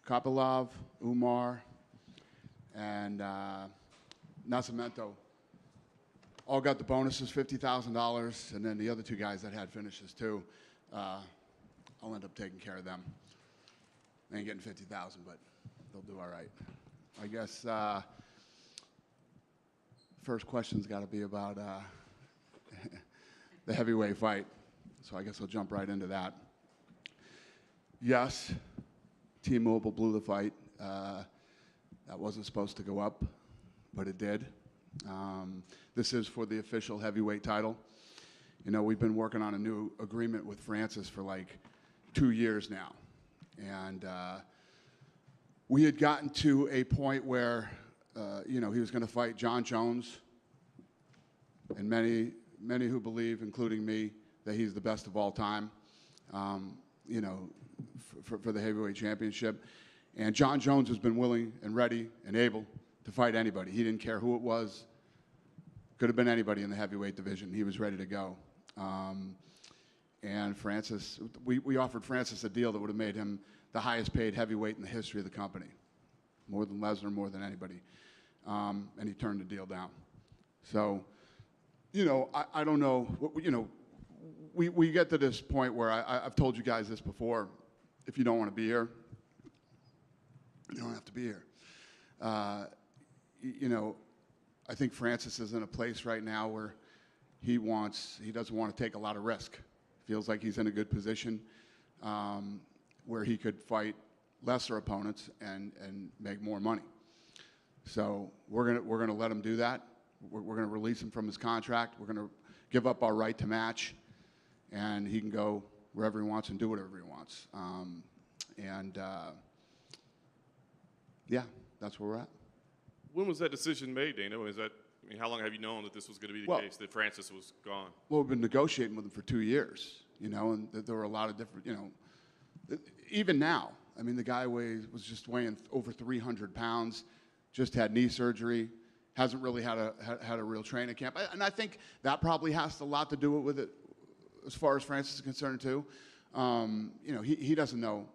Kopylov, Umar, and Nascimento all got the bonuses, $50,000, and then the other two guys that had finishes too, I'll end up taking care of them. They ain't getting $50,000, but they'll do all right. I guess first question's got to be about the heavyweight fight, so I guess I'll jump right into that. Yes, T-Mobile blew the fight. That wasn't supposed to go up, but it did. This is for the official heavyweight title. You know, we've been working on a new agreement with Francis for like 2 years now. And we had gotten to a point where, you know, he was going to fight Jon Jones. And many who believe, including me, that he's the best of all time, you know, for the heavyweight championship. And Jon Jones has been willing and ready and able to fight anybody. He didn't care who it was. Could have been anybody in the heavyweight division. He was ready to go. And Francis, we offered Francis a deal that would have made him the highest paid heavyweight in the history of the company. More than Lesnar, more than anybody. And he turned the deal down. So, you know, I don't know, you know, we get to this point where I've told you guys this before. If you don't want to be here, you don't have to be here. You know, I think Francis is in a place right now where he doesn't want to take a lot of risk. Feels like he's in a good position where he could fight lesser opponents and make more money. So we're gonna let him do that. We're gonna release him from his contract. We're gonna give up our right to match, and he can go wherever he wants and do whatever he wants. Yeah, that's where we're at. When was that decision made, Dana? I mean, how long have you known that this was going to be the case, that Francis was gone? Well, we've been negotiating with him for 2 years, you know, and there were a lot of different, you know, even now. I mean, the guy was just weighing over 300 pounds, just had knee surgery, hasn't really had a real training camp. And I think that probably has a lot to do with it as far as Francis is concerned, too. You know, he doesn't know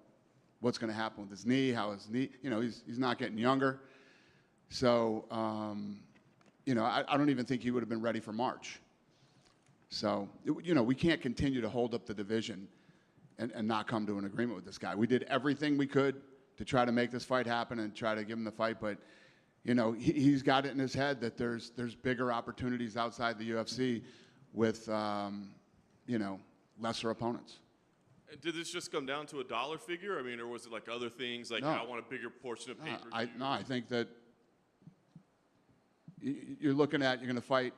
what's going to happen with his knee, how his knee, you know, he's not getting younger. So, you know, I don't even think he would have been ready for March. So, you know, we can't continue to hold up the division and not come to an agreement with this guy. We did everything we could to try to make this fight happen and try to give him the fight, but, you know, he's got it in his head that there's bigger opportunities outside the UFC with, you know, lesser opponents. Did this just come down to a dollar figure? I mean, or was it like other things, like No. I want a bigger portion of pay-per-view? No, I think that you're going to fight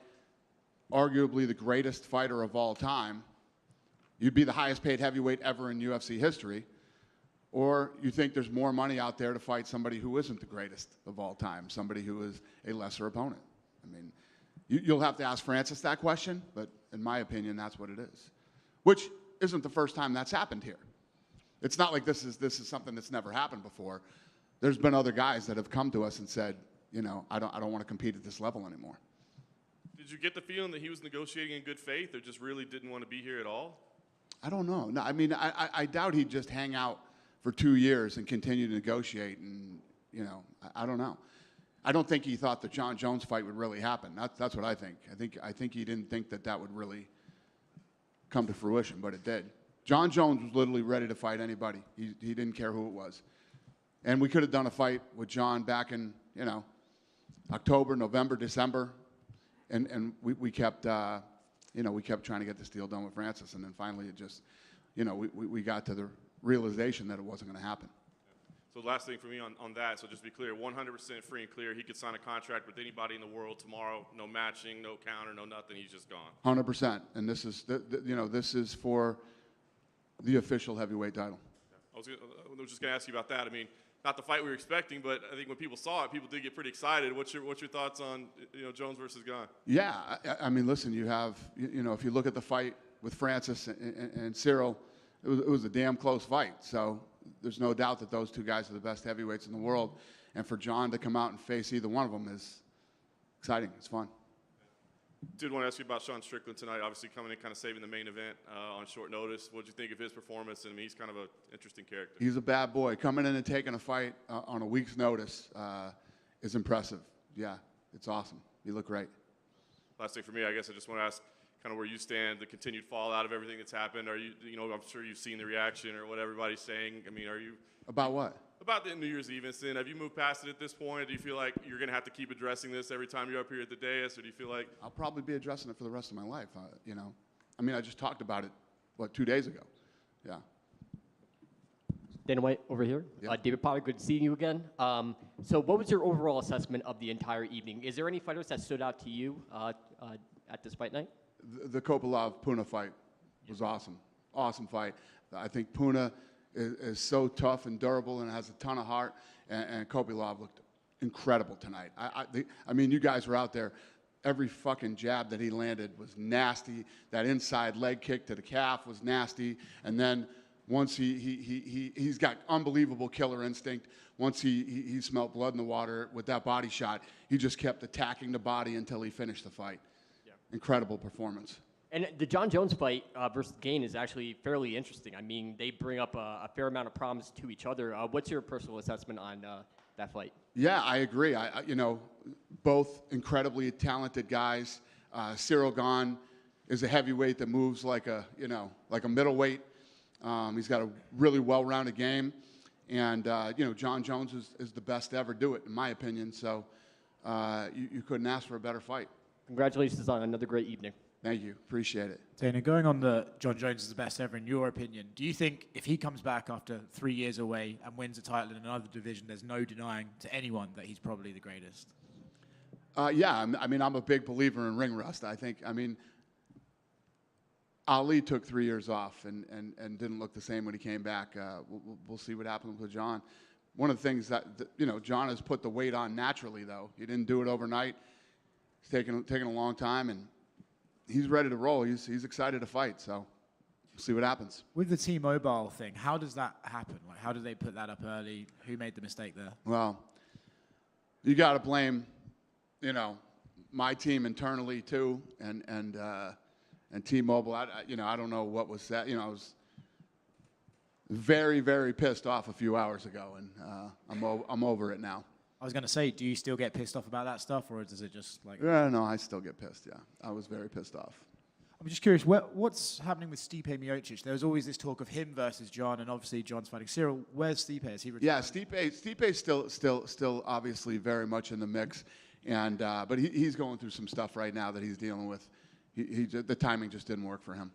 arguably the greatest fighter of all time. You'd be the highest paid heavyweight ever in UFC history. Or you think there's more money out there to fight somebody who isn't the greatest of all time, somebody who is a lesser opponent. I mean, you'll have to ask Francis that question, but in my opinion, that's what it is. Which isn't the first time that's happened here. It's not like this is something that's never happened before. There's been other guys that have come to us and said, you know, I don't want to compete at this level anymore. Did you get the feeling that he was negotiating in good faith, or just really didn't want to be here at all? I don't know. No, I mean, I doubt he'd just hang out for 2 years and continue to negotiate. And you know, I don't know. I don't think he thought the Jon Jones fight would really happen. That's what I think. I think he didn't think that would really come to fruition, but it did. Jon Jones was literally ready to fight anybody. He didn't care who it was. And we could have done a fight with Jon back in, you know, October, November, December, and we kept, you know, we kept trying to get this deal done with Francis, and then finally it just, you know, we got to the realization that it wasn't going to happen. So last thing for me on that, so just to be clear, 100% free and clear, he could sign a contract with anybody in the world tomorrow, no matching, no counter, no nothing, he's just gone. 100%, and this is, you know, this is for the official heavyweight title. I was just going to ask you about that. I mean, not the fight we were expecting, but I think when people saw it, people did get pretty excited. What's your thoughts on, you know, Jones versus Gane? Yeah, I mean, listen, you have, you know, if you look at the fight with Francis and Ciryl, it was a damn close fight. So there's no doubt that those two guys are the best heavyweights in the world. And for Jon to come out and face either one of them is exciting. It's fun. Did want to ask you about Sean Strickland tonight, obviously coming in kind of saving the main event on short notice. What did you think of his performance? I mean, he's kind of an interesting character. He's a bad boy. Coming in and taking a fight on a week's notice is impressive. Yeah, it's awesome. You look great. Last thing for me, I guess I just want to ask kind of where you stand, the continued fallout of everything that's happened. Are you know, I'm sure you've seen the reaction or what everybody's saying. I mean, are you... About what? About the New Year's Eve incident. Have you moved past it at this point? Do you feel like you're going to have to keep addressing this every time you're up here at the dais, or do you feel like... I'll probably be addressing it for the rest of my life, you know. I mean, I just talked about it, 2 days ago? Yeah. Dana White over here. Yep. David Potter, good seeing you again. So what was your overall assessment of the entire evening? Is there any fighters that stood out to you at this fight night? The Kopylov-Puna fight was awesome. Awesome fight. I think Puna is so tough and durable and has a ton of heart, and Kopylov looked incredible tonight. I mean, you guys were out there. Every fucking jab that he landed was nasty. That inside leg kick to the calf was nasty. And then once he's got unbelievable killer instinct. Once he smelled blood in the water with that body shot, he just kept attacking the body until he finished the fight. Yeah. Incredible performance. And the Jon Jones fight versus Gane is actually fairly interesting. I mean, they bring up a fair amount of problems to each other. What's your personal assessment on that fight? Yeah, I agree. You know, both incredibly talented guys. Ciryl Gane is a heavyweight that moves like a middleweight. He's got a really well-rounded game, and Jon Jones is the best to ever do it, in my opinion. So you couldn't ask for a better fight. Congratulations on another great evening. Thank you. Appreciate it. Dana, going on the Jon Jones is the best ever in your opinion, do you think if he comes back after 3 years away and wins a title in another division, there's no denying to anyone that he's probably the greatest? Yeah, I mean, I'm a big believer in ring rust. Ali took 3 years off and didn't look the same when he came back. We'll see what happens with Jon. One of the things that Jon has put the weight on naturally, though. He didn't do it overnight. It's taken a long time, and he's ready to roll. He's excited to fight, so we'll see what happens. With the T-Mobile thing, how does that happen? Like, how did they put that up early? Who made the mistake there? Well, you got to blame, my team internally too, and T-Mobile. I don't know what was that. I was very, very pissed off a few hours ago, and I'm over it now. I was going to say, do you still get pissed off about that stuff, or does it just like... No, I still get pissed, yeah. I was very pissed off. I'm just curious, what's happening with Stipe Miocic? There was always this talk of him versus Jon, and obviously Jon's fighting Ciryl. Where's Stipe? Is he retired? Yeah, Stipe's still obviously very much in the mix, and but he's going through some stuff right now that he's dealing with. The timing just didn't work for him.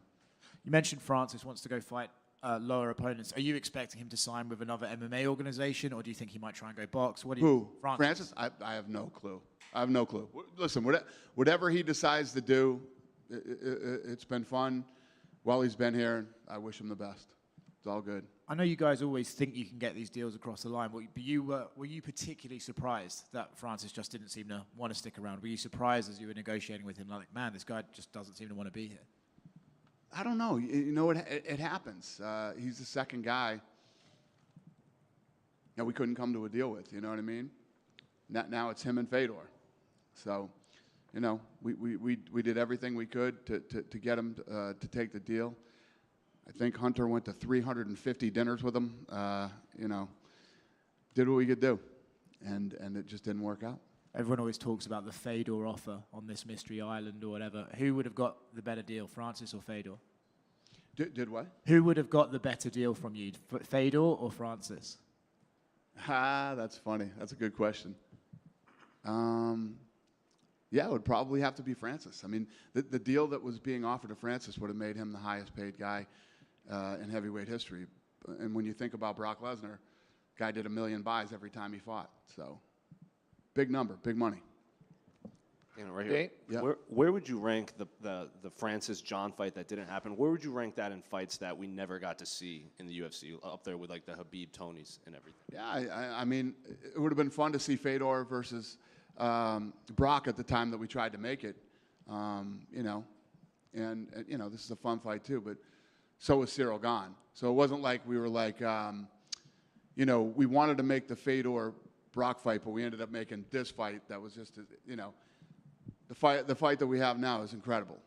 You mentioned Francis wants to go fight lower opponents. Are you expecting him to sign with another MMA organization, or do you think he might try and go box? What do you? Who? Francis? I have no clue. I have no clue. Listen, whatever he decides to do, it's been fun while he's been here. I wish him the best. It's all good. I know you guys always think you can get these deals across the line, but were you particularly surprised that Francis just didn't seem to want to stick around? Were you surprised as you were negotiating with him, like, man, this guy just doesn't seem to want to be here? I don't know. It happens. He's the second guy that we couldn't come to a deal with. You know what I mean? Now it's him and Fedor. So, we did everything we could to get him to take the deal. I think Hunter went to 350 dinners with him. Did what we could do, and it just didn't work out. Everyone always talks about the Fedor offer on this mystery island or whatever. Who would have got the better deal, Francis or Fedor? Did what? Who would have got the better deal from you, Fedor or Francis? That's funny. That's a good question. Yeah, it would probably have to be Francis. I mean, the deal that was being offered to Francis would have made him the highest paid guy in heavyweight history. And when you think about Brock Lesnar, guy did 1 million buys every time he fought. So, big number, big money. Right here. Yeah. Where would you rank the Francis-Jon fight that didn't happen? Where would you rank that in fights that we never got to see in the UFC, up there with like the Habib-Tonys and everything? Yeah, I mean, it would have been fun to see Fedor versus Brock at the time that we tried to make it, and this is a fun fight too, but so was Ciryl Gane. So it wasn't like we were like, we wanted to make the Fedor Brock fight, but we ended up making this fight that was just, The fight that we have now is incredible.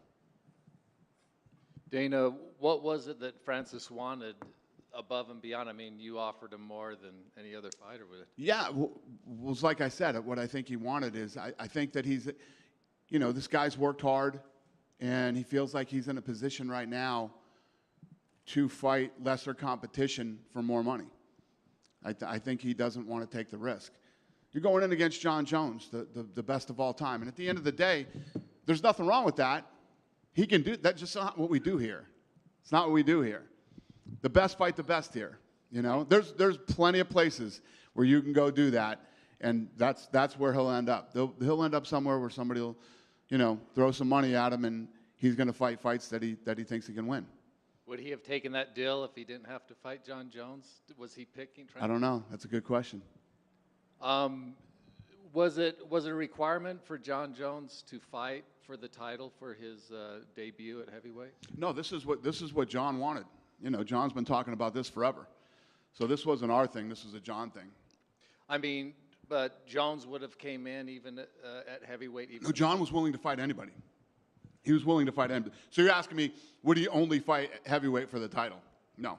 Dana, what was it that Francis wanted above and beyond? I mean, you offered him more than any other fighter would. Yeah, well, it's like I said, what I think he wanted is I think that he's, this guy's worked hard, and he feels like he's in a position right now to fight lesser competition for more money. I think he doesn't want to take the risk. You're going in against Jon Jones, the best of all time. And at the end of the day, there's nothing wrong with that. He can do that's just not what we do here. It's not what we do here. The best fight the best here. There's plenty of places where you can go do that, and that's where he'll end up. He'll end up somewhere where somebody will, throw some money at him, and he's going to fight fights that he thinks he can win. Would he have taken that deal if he didn't have to fight Jon Jones? Was he picking? I don't know. That's a good question. Was it a requirement for Jon Jones to fight for the title for his debut at heavyweight? No, this is what Jon wanted. Jon's been talking about this forever. So this wasn't our thing. This was a Jon thing. I mean, but Jones would have came in even at heavyweight. Even No, Jon was willing to fight anybody. He was willing to fight anybody. So you're asking me, would he only fight heavyweight for the title? No.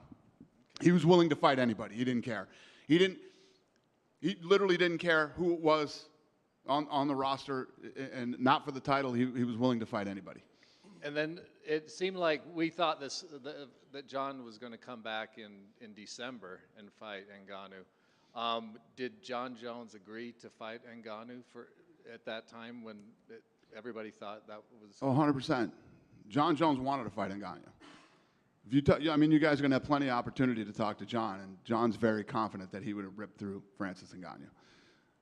He was willing to fight anybody. He didn't care. He literally didn't care who it was on the roster, and not for the title. He was willing to fight anybody. And then it seemed like we thought that Jon was going to come back in December and fight Ngannou. Did Jon Jones agree to fight Ngannou at that time when everybody thought that was? Oh, 100%. Jon Jones wanted to fight Ngannou. You guys are going to have plenty of opportunity to talk to Jon, and Jon's very confident that he would have ripped through Francis Ngannou.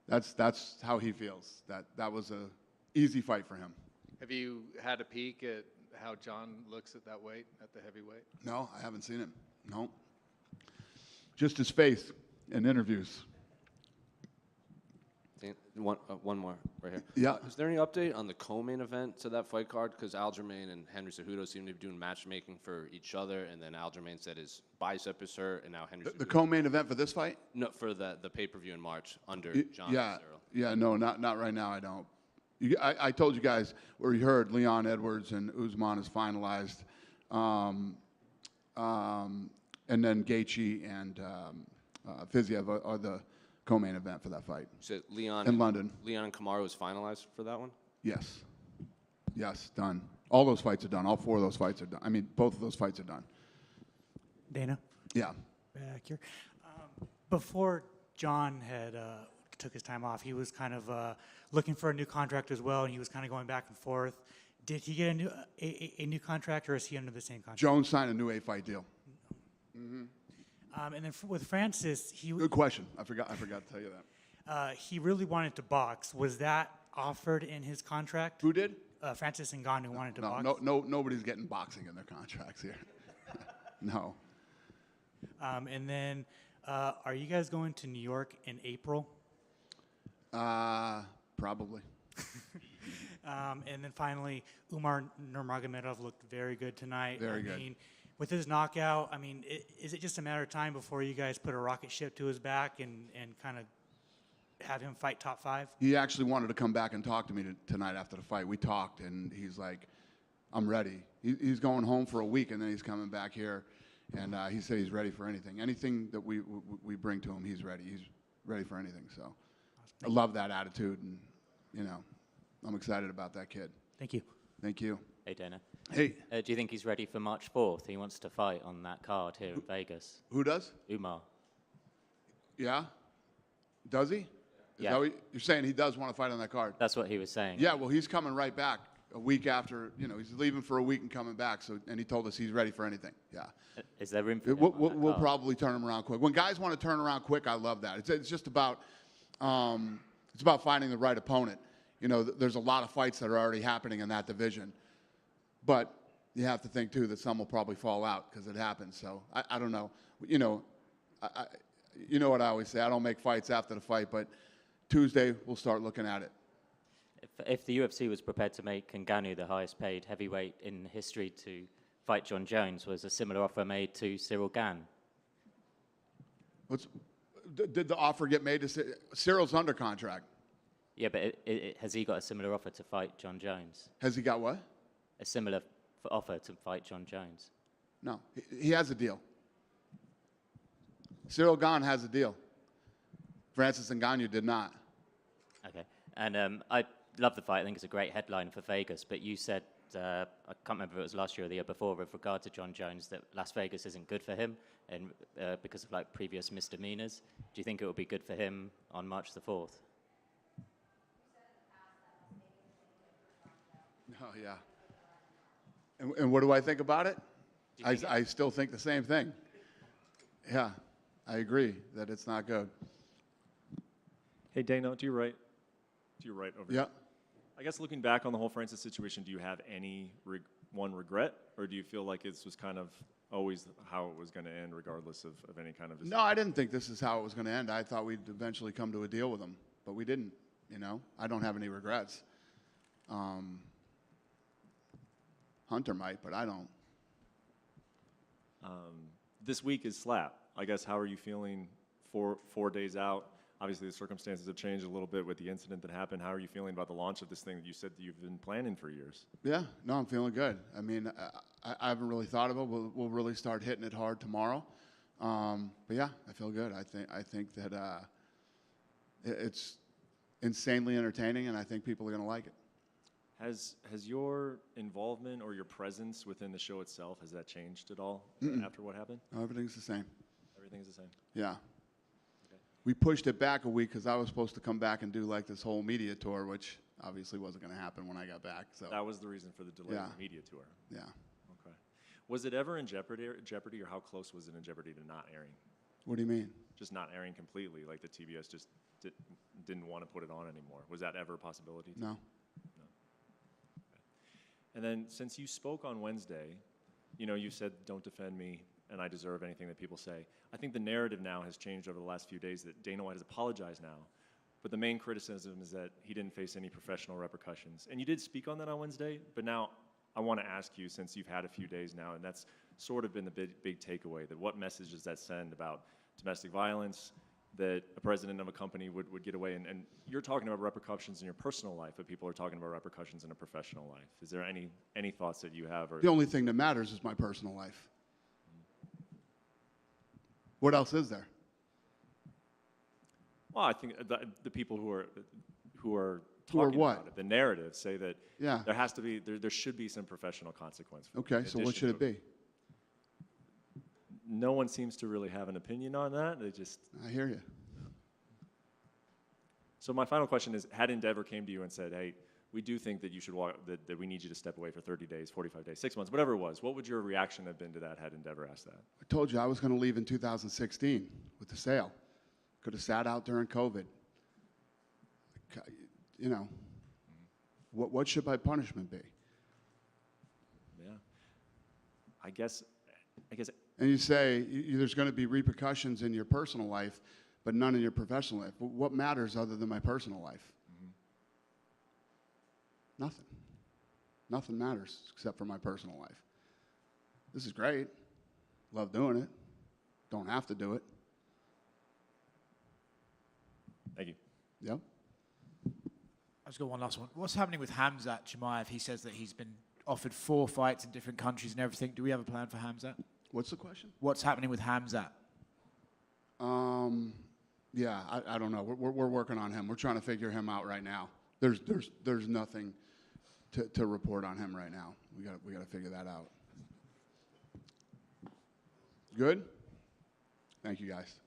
That's how he feels. That was a easy fight for him. Have you had a peek at how Jon looks at that weight, at the heavyweight? No, I haven't seen him. No. Just his face in interviews. One more right here. Yeah. Is there any update on the co-main event to that fight card? Because Aljamain and Henry Cejudo seem to be doing matchmaking for each other, and then Aljamain said his bicep is hurt, and now Henry. The co-main event for this fight? No, for the pay-per-view in March under Jon Yeah. and Ciryl. Yeah. No, not right now. I don't. I told you guys where you heard Leon Edwards and Usman is finalized, and then Gaethje and Fiziev are the co-main event for that fight. So Leon in London. Leon and Kamaru was finalized for that one? Yes. Yes, done. All those fights are done. All four of those fights are done. I mean, both of those fights are done. Dana? Yeah. Back here. Before Jon had took his time off, he was kind of looking for a new contract as well, and he was kind of going back and forth. Did he get a new contract, or is he under the same contract? Jones signed a new 8-fight deal. And then with Francis, Good question. I forgot to tell you that. he really wanted to box. Was that offered in his contract? Who did? Francis Ngannou wanted to box. Nobody's getting boxing in their contracts here. No. And then, are you guys going to New York in April? Probably. And then finally, Umar Nurmagomedov looked very good tonight. Very good. I mean, with his knockout, I mean, is it just a matter of time before you guys put a rocket ship to his back and kind of have him fight top 5? He actually wanted to come back and talk to me tonight after the fight. We talked, and he's like, I'm ready. He's going home for a week, and then he's coming back here, and he said he's ready for anything. Anything that we bring to him, he's ready. He's ready for anything. So I love that attitude, and, I'm excited about that kid. Thank you. Thank you. Hey, Dana. Hey, Do you think he's ready for March 4th? He wants to fight on that card here in Vegas. who does? Umar. Yeah? Does he? Is Yeah. that what you're saying he does want to fight on that card? That's what he was saying. Yeah, well, he's coming right back a week after, he's leaving for a week and coming back. So, and he told us he's ready for anything. Yeah. Is there room for him We'll, on that we'll card? probably turn him around quick. When guys want to turn around quick, I love that. It's just about, it's about finding the right opponent. There's a lot of fights that are already happening in that division. But you have to think, too, that some will probably fall out because it happens. So I don't know. You know what I always say. I don't make fights after the fight, but Tuesday we'll start looking at it. If the UFC was prepared to make Ngannou the highest paid heavyweight in history to fight Jon Jones, was a similar offer made to Ciryl Gane? Did the offer get made to Cyryl's under contract? Yeah, but has he got a similar offer to fight Jon Jones? Has he got what? A similar offer to fight Jon Jones? No, he has a deal. Ciryl Gane has a deal. Francis Ngannou did not. Okay. And I love the fight. I think it's a great headline for Vegas. But you said, I can't remember if it was last year or the year before, with regard to Jon Jones, that Las Vegas isn't good for him and because of like previous misdemeanors. Do you think it will be good for him on March the 4th? Oh, yeah. And what do I think about it? I still think the same thing. Yeah, I agree that it's not good. Hey, Dana, to your right over Yeah. here. I guess looking back on the whole Francis situation, do you have any regret, or do you feel like this was kind of always how it was going to end, regardless of any kind of? No, I didn't think this is how it was going to end. I thought we'd eventually come to a deal with him, but we didn't. You know, I don't have any regrets. Hunter might, but I don't. This week is slap. I guess how are you feeling 4 days out? Obviously, the circumstances have changed a little bit with the incident that happened. How are you feeling about the launch of this thing that you said that you've been planning for years? Yeah, no, I'm feeling good. I mean, I haven't really thought of it. We'll really start hitting it hard tomorrow. But yeah, I feel good. I think that it's insanely entertaining, and I think people are going to like it. Has your involvement or your presence within the show itself, has that changed at all after what happened? No, everything's the same. Everything's the same. Yeah. Okay. We pushed it back a week because I was supposed to come back and do like this whole media tour, which obviously wasn't going to happen when I got back. So That was the reason for the delay Yeah. of the media tour. yeah. Okay. Was it ever in jeopardy, or how close was it in jeopardy to not airing? What do you mean? Just not airing completely, like the TBS just didn't want to put it on anymore. Was that ever a possibility? No. And then since you spoke on Wednesday, you said, don't defend me and I deserve anything that people say. I think the narrative now has changed over the last few days that Dana White has apologized now. But the main criticism is that he didn't face any professional repercussions. And you did speak on that on Wednesday, but now I want to ask you, since you've had a few days now, and that's sort of been the big takeaway, that what message does that send about domestic violence, that a president of a company would get away, and you're talking about repercussions in your personal life, but people are talking about repercussions in a professional life. Is there any thoughts that you have? Or The only thing that matters is my personal life. What else is there? Well, I think the people who are Who are talking what? about it, the narrative, say that Yeah. there should be some professional consequence. For Okay, in so what addition should it to- be? No one seems to really have an opinion on that. They just. I hear you. So my final question is: had Endeavor came to you and said, "Hey, we do think that you should that we need you to step away for 30 days, 45 days, 6 months, whatever it was," what would your reaction have been to that? Had Endeavor asked that? I told you I was going to leave in 2016 with the sale. Could have sat out during COVID. What should my punishment be? Yeah. I guess. And you say there's going to be repercussions in your personal life, but none in your professional life. What matters other than my personal life? Nothing. Nothing matters except for my personal life. This is great. Love doing it. Don't have to do it. Thank you. Yep. I've just got one last one. What's happening with Hamzat Chimaev? He says that he's been offered 4 fights in different countries and everything. Do we have a plan for Hamzat? What's the question? What's happening with Hamzat? Yeah, I don't know. We're working on him. We're trying to figure him out right now. There's nothing to report on him right now. We got to figure that out. Good? Thank you, guys.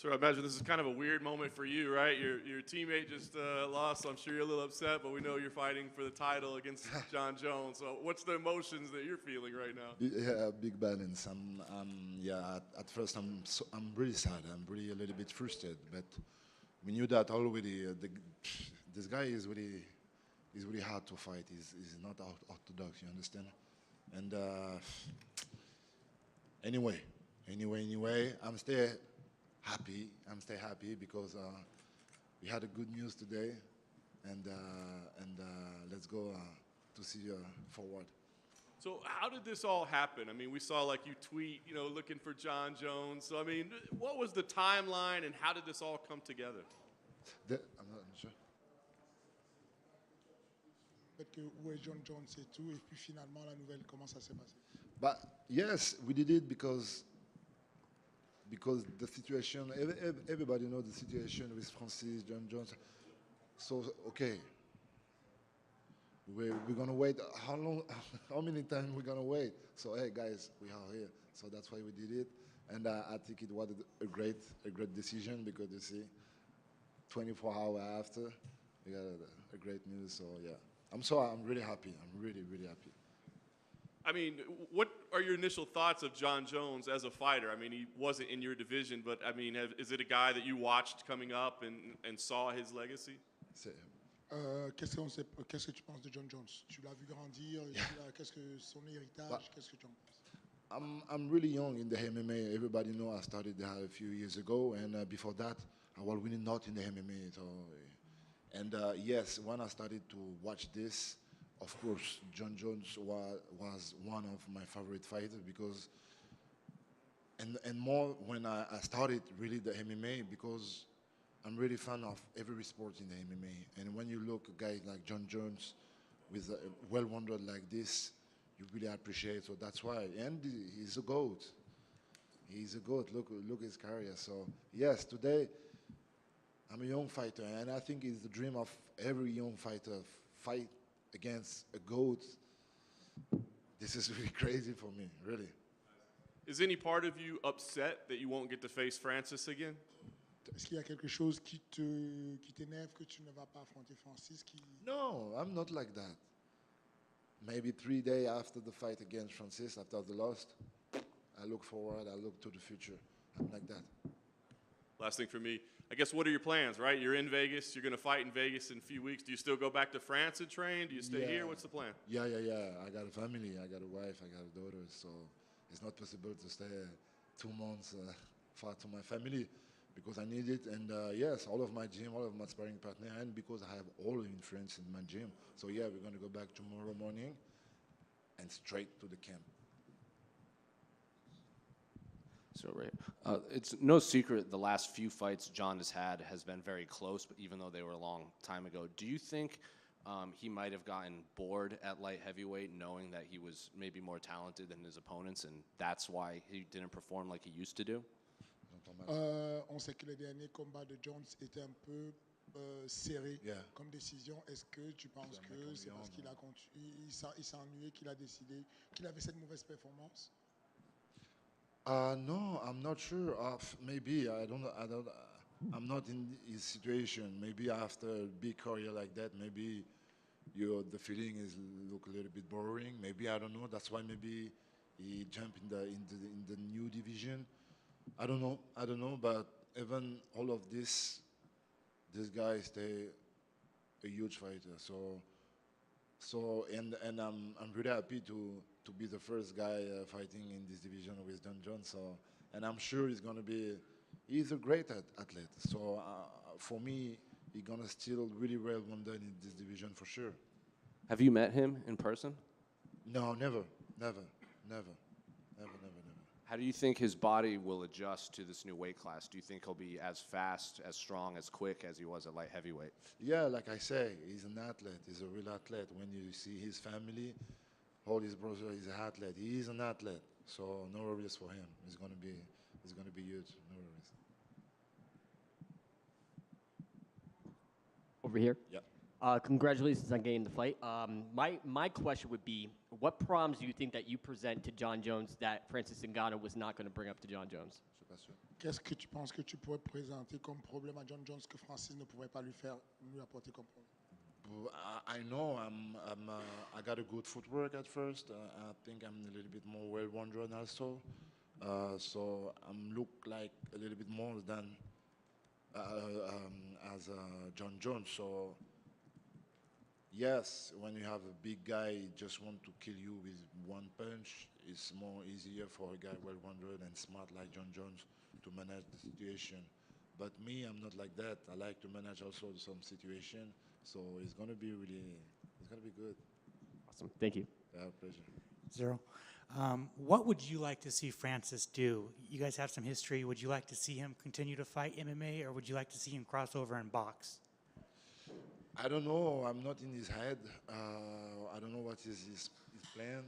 Sir, I imagine this is kind of a weird moment for you, right? Your teammate just lost, so I'm sure you're a little upset, but we know you're fighting for the title against Jon Jones. So what's the emotions that you're feeling right now? Yeah, big balance. Yeah. At first, I'm really sad. I'm really a little bit frustrated, but we knew that already. This guy is really hard to fight. He's not orthodox. You understand? And anyway, I'm still happy. Because we had a good news today, and let's go to see forward. So how did this all happen? I mean, we saw like you tweet, looking for Jon Jones. So I mean, what was the timeline, and how did this all come together? I'm not sure. Que où est Jon Jones et tout, et puis finalement la nouvelle, comment ça s'est passé? But yes, we did it because the situation, everybody knows the situation with Francis, Jon Jones. So, okay, we're going to wait. How long, how many times we're going to wait? So, hey, guys, we are here. So that's why we did it. And I think it was a great decision because, you see, 24 hours after, we got a great news. So, yeah, I'm really happy. I'm really, really happy. I mean, what are your initial thoughts of Jon Jones as a fighter? I mean, he wasn't in your division, but I mean, is it a guy that you watched coming up and saw his legacy? Qu'est-ce que tu penses de Jon Jones? Tu l'as vu grandir, qu'est-ce que son héritage, qu'est-ce que tu en penses? I'm really young in the MMA. Everybody know I started there a few years ago, and before that, I was really not in the MMA. So, and yes, when I started to watch this, of course, Jon Jones was one of my favorite fighters because, and more when I started really the MMA because I'm really fan of every sport in the MMA. And when you look at a guy like Jon Jones with a well-rounded like this, you really appreciate. So that's why. And he's a GOAT. He's a GOAT. Look his career. So yes, today I'm a young fighter, and I think it's the dream of every young fighter fight against a GOAT. This is really crazy for me, really. Is any part of you upset that you won't get to face Francis again? Est-ce qu'il y a quelque chose qui t'énerve que tu ne vas pas affronter Francis? No, I'm not like that. Maybe 3 days after the fight against Francis, after the loss, I look forward, I look to the future. I'm like that. Last thing for me, I guess, what are your plans, right? You're in Vegas. You're going to fight in Vegas in a few weeks. Do you still go back to France and train? Do you stay here? What's the plan? Yeah. I got a family. I got a wife. I got a daughter. So it's not possible to stay 2 months far to my family because I need it. And yes, all of my gym, all of my sparring partner, and because I have all the influence in my gym. So yeah, we're going to go back tomorrow morning and straight to the camp. So it's no secret the last few fights Jon has been very close, but even though they were a long time ago, do you think he might have gotten bored at light heavyweight knowing that he was maybe more talented than his opponents, and that's why he didn't perform like he used to do? On sait que les derniers combats de Jones étaient un peu serrés comme décision. Est-ce que tu penses que c'est parce qu'il s'est ennuyé qu'il a décidé qu'il avait cette mauvaise performance? No, I'm not sure. Maybe I'm not in his situation. Maybe after a big career like that, maybe the feeling is look a little bit boring. Maybe I don't know. That's why maybe he jumped in the new division. I don't know. But even all of this guy stay a huge fighter. So and I'm really happy to be the first guy fighting in this division with Jon Jones. So, and I'm sure he's a great athlete. So for me, he's gonna still really well rounded in this division for sure. Have you met him in person? No, never. How do you think his body will adjust to this new weight class? Do you think he'll be as fast, as strong, as quick as he was at light heavyweight? Yeah, like I say, he's an athlete. He's a real athlete. When you see his family, all his brothers, he's an athlete. He is an athlete. So no worries for him. He's gonna be huge. No worries. Over here. Yeah. Congratulations on getting the fight. My question would be, what problems do you think that you present to Jon Jones that Francis Ngannou was not going to bring up to Jon Jones? Qu'est-ce que tu penses que tu pourrais présenter comme problème à Jon Jones que Francis ne pourrait pas lui apporter comme problème? I know I got a good footwork at first. I think I'm a little bit more well-rounded also. So I'm look like a little bit more than as Jon Jones. So yes, when you have a big guy just want to kill you with one punch, it's more easier for a guy well-rounded and smart like Jon Jones to manage the situation. But me, I'm not like that. I like to manage also some situation. So it's gonna be good. Awesome. Thank you. Yeah, pleasure. Ciryl, what would you like to see Francis do? You guys have some history. Would you like to see him continue to fight MMA, or would you like to see him cross over and box? I don't know. I'm not in his head. I don't know what is his plan.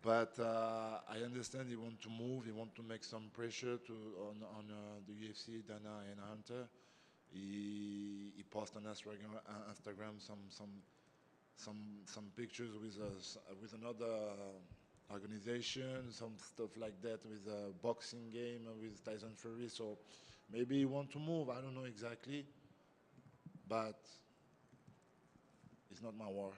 But I understand he wants to move. He wants to make some pressure on the UFC, Dana and Hunter. He posted on Instagram some pictures with another organization, some stuff like that with a boxing game with Tyson Fury. So maybe he wants to move. I don't know exactly, but it's not my war.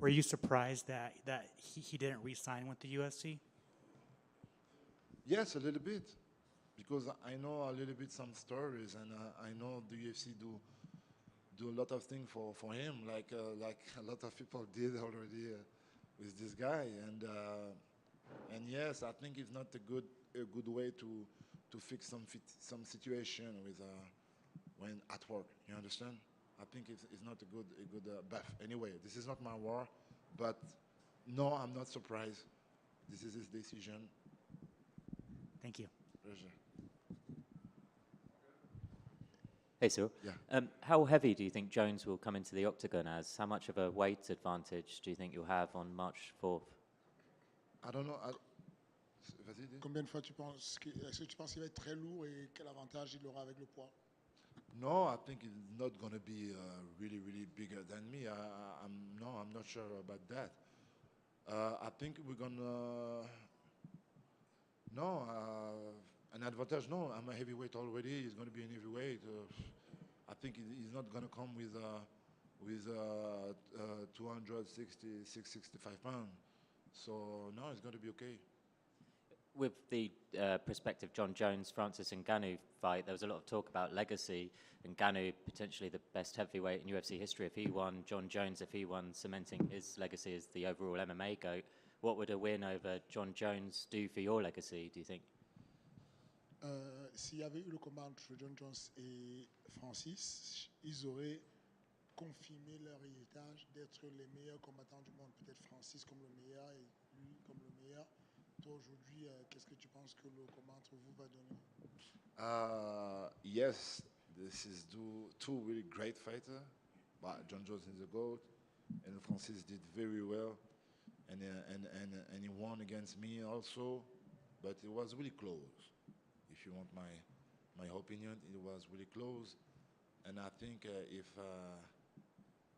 Were you surprised that he didn't re-sign with the UFC? Yes, a little bit, because I know a little bit some stories, and I know the UFC do a lot of things for him, like a lot of people did already with this guy, and yes, I think it's not a good way to fix some situation with when at work. You understand? I think it's not a good buff. Anyway, this is not my war, but no, I'm not surprised. This is his decision. Thank you. Pleasure. Hey, Ciryl. Yeah. How heavy do you think Jones will come into the octagon as? How much of a weight advantage do you think you'll have on March 4th? I don't know. Combien de fois est-ce que tu penses qu'il va être très lourd et quel avantage il aura avec le poids? No, I think it's not going to be really, really bigger than me. I'm not sure about that. I think we're going to... No, an advantage, no. I'm a heavyweight already. He's going to be an heavyweight. I think he's not going to come with 260, 65 pounds. So, no, it's going to be okay. With the prospective Jon Jones, Francis Ngannou fight, there was a lot of talk about legacy. Ngannou, potentially the best heavyweight in UFC history if he won. Jon Jones, if he won, cementing his legacy as the overall MMA GOAT. What would a win over Jon Jones do for your legacy, do you think? S'il y avait eu le combat entre Jon Jones et Francis, ils auraient confirmé leur héritage d'être les meilleurs combattants du monde. Peut-être Francis comme le meilleur et lui comme le meilleur. Toi aujourd'hui, qu'est-ce que tu penses que le combat entre vous va donner? Yes, this is two really great fighters. But Jon Jones is a GOAT, and Francis did very well, and he won against me also, but it was really close. If you want my opinion, it was really close, and I think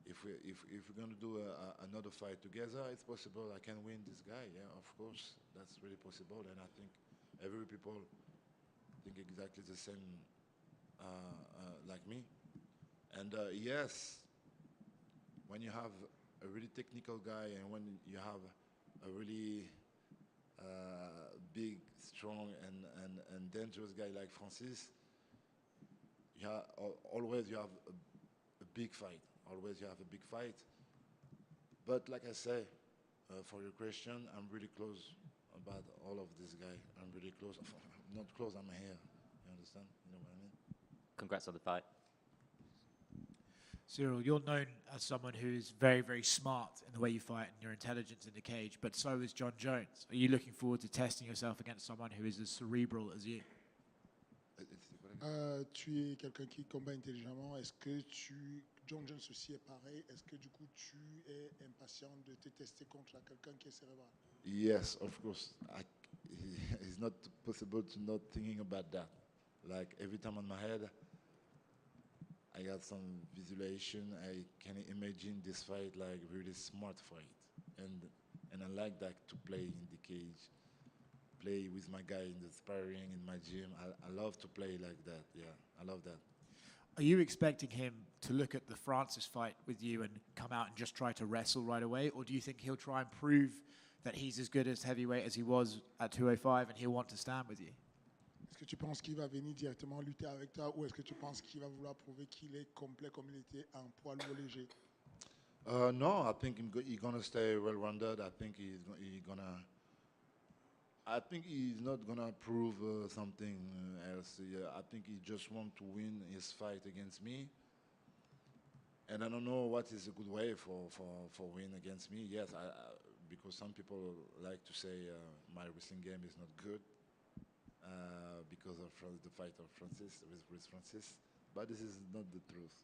if we're going to do another fight together, it's possible I can win this guy. Yeah, of course, that's really possible, and I think every people think exactly the same like me. And yes, when you have a really technical guy and when you have a really big, strong, and dangerous guy like Francis, always you have a big fight. Always you have a big fight. But like I say, for your question, I'm really close about all of this guy. I'm really close. I'm not close, I'm here. You understand? You know what I mean? Congrats on the fight. Ciryl, you're known as someone who is very, very smart in the way you fight and your intelligence in the cage, but so is Jon Jones. Are you looking forward to testing yourself against someone who is as cerebral as you? Tu es quelqu'un qui combat intelligemment. Est-ce que Jon Jones aussi est pareil? Est-ce que du coup tu es impatient de te tester contre quelqu'un qui est cérébral? Yes, of course. It's not possible to not thinking about that. Like every time on my head, I got some visualization. I can imagine this fight like really smart fight, and I like that to play in the cage, play with my guy in the sparring in my gym. I love to play like that. Yeah, I love that. Are you expecting him to look at the Francis fight with you and come out and just try to wrestle right away? Or do you think he'll try and prove that he's as good as heavyweight as he was at 205 and he'll want to stand with you? Est-ce que tu penses qu'il va venir directement lutter avec toi ou est-ce que tu penses qu'il va vouloir prouver qu'il est complet comme il était en poids lourd léger? No, I think he's gonna stay well-rounded. I think I think he's not gonna prove something else. Yeah, I think he just wants to win his fight against me. And I don't know what is a good way for win against me. Yes, because some people like to say my wrestling game is not good because of the fight of Francis with Francis. But this is not the truth.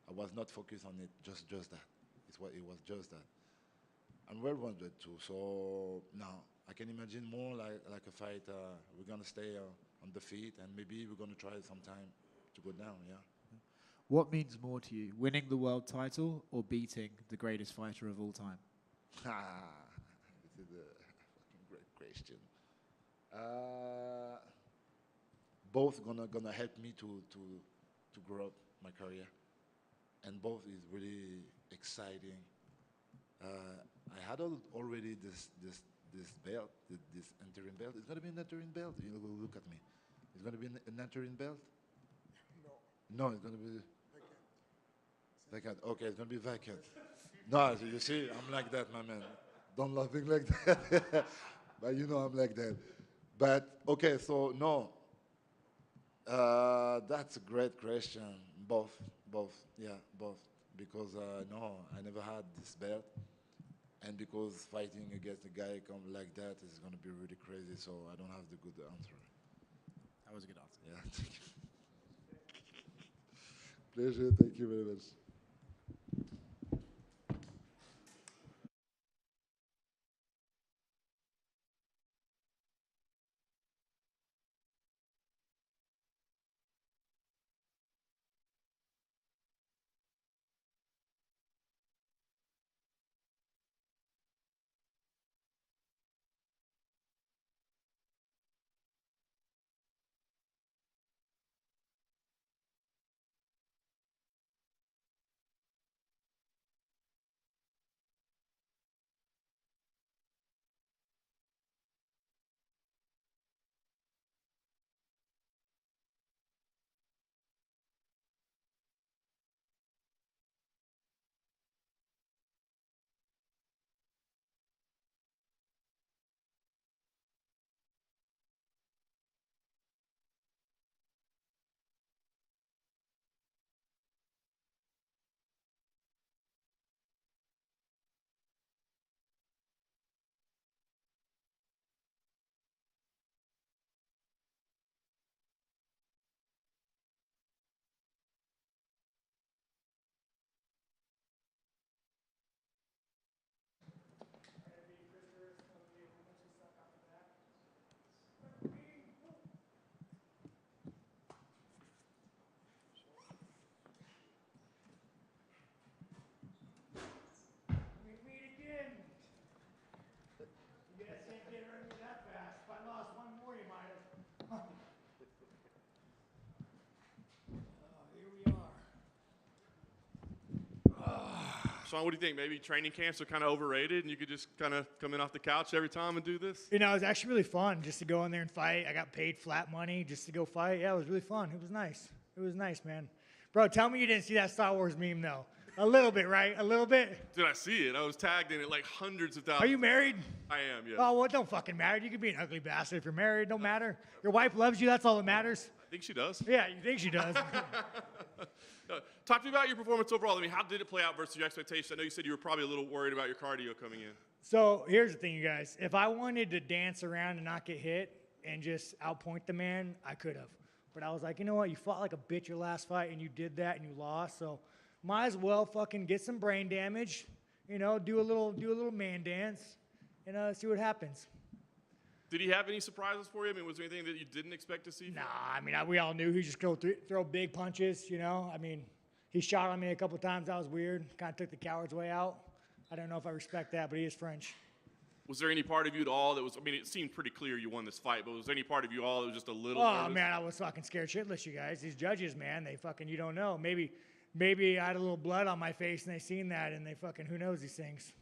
I was not focused on it. Just that. It was just that. I'm well-rounded too. So now I can imagine more like a fight. We're gonna stay on the feet, and maybe we're gonna try sometime to go down. Yeah. What means more to you, winning the world title or beating the greatest fighter of all time? This is a fucking great question. Both gonna help me to grow up my career, and both is really exciting. I had already this belt, this interim belt. It's gonna be an interim belt. You know, look at me. It's gonna be an interim belt. No, it's gonna be vacant. Okay, it's gonna be vacant. No, you see, I'm like that, my man. Don't laughing like that. But you know I'm like that. But okay, so no. That's a great question. Both, yeah, both. Because no, I never had this belt, and because fighting against a guy come like that is gonna be really crazy. So I don't have the good answer. That was a good answer. Yeah, thank you. Pleasure. Thank you very much. Sean, what do you think? Maybe training camps are kind of overrated and you could just kind of come in off the couch every time and do this? You know, it was actually really fun just to go in there and fight. I got paid flat money just to go fight. Yeah, it was really fun. It was nice. It was nice, man. Bro, tell me you didn't see that Star Wars meme, though. A little bit, right? A little bit? Did I see it? I was tagged in it like hundreds of thousands. Are you married? I am, yeah. Oh, well, don't fucking matter. You can be an ugly bastard if you're married. Don't matter. Your wife loves you. That's all that matters. I think she does. Yeah, you think she does. Talk to me about your performance overall. I mean, how did it play out versus your expectations? I know you said you were probably a little worried about your cardio coming in. So here's the thing, you guys. If I wanted to dance around and not get hit and just outpoint the man, I could have. But I was like, you know what? You fought like a bitch your last fight, and you did that, and you lost. So might as well fucking get some brain damage. You know, do a little man dance, and see what happens. Did he have any surprises for you? I mean, was there anything that you didn't expect to see? Nah, I mean, we all knew he just throw big punches. You know, I mean, He shot on me a couple times. That was weird. Kind of took the coward's way out. I don't know if I respect that, but he is French. Was there any part of you at all that was, I mean, it seemed pretty clear you won this fight, but was there any part of you all that was just a little Oh, nervous? man, I was fucking scared shitless, you guys. These judges, man, they fucking, you don't know. Maybe I had a little blood on my face and they seen that and they fucking, who knows these things.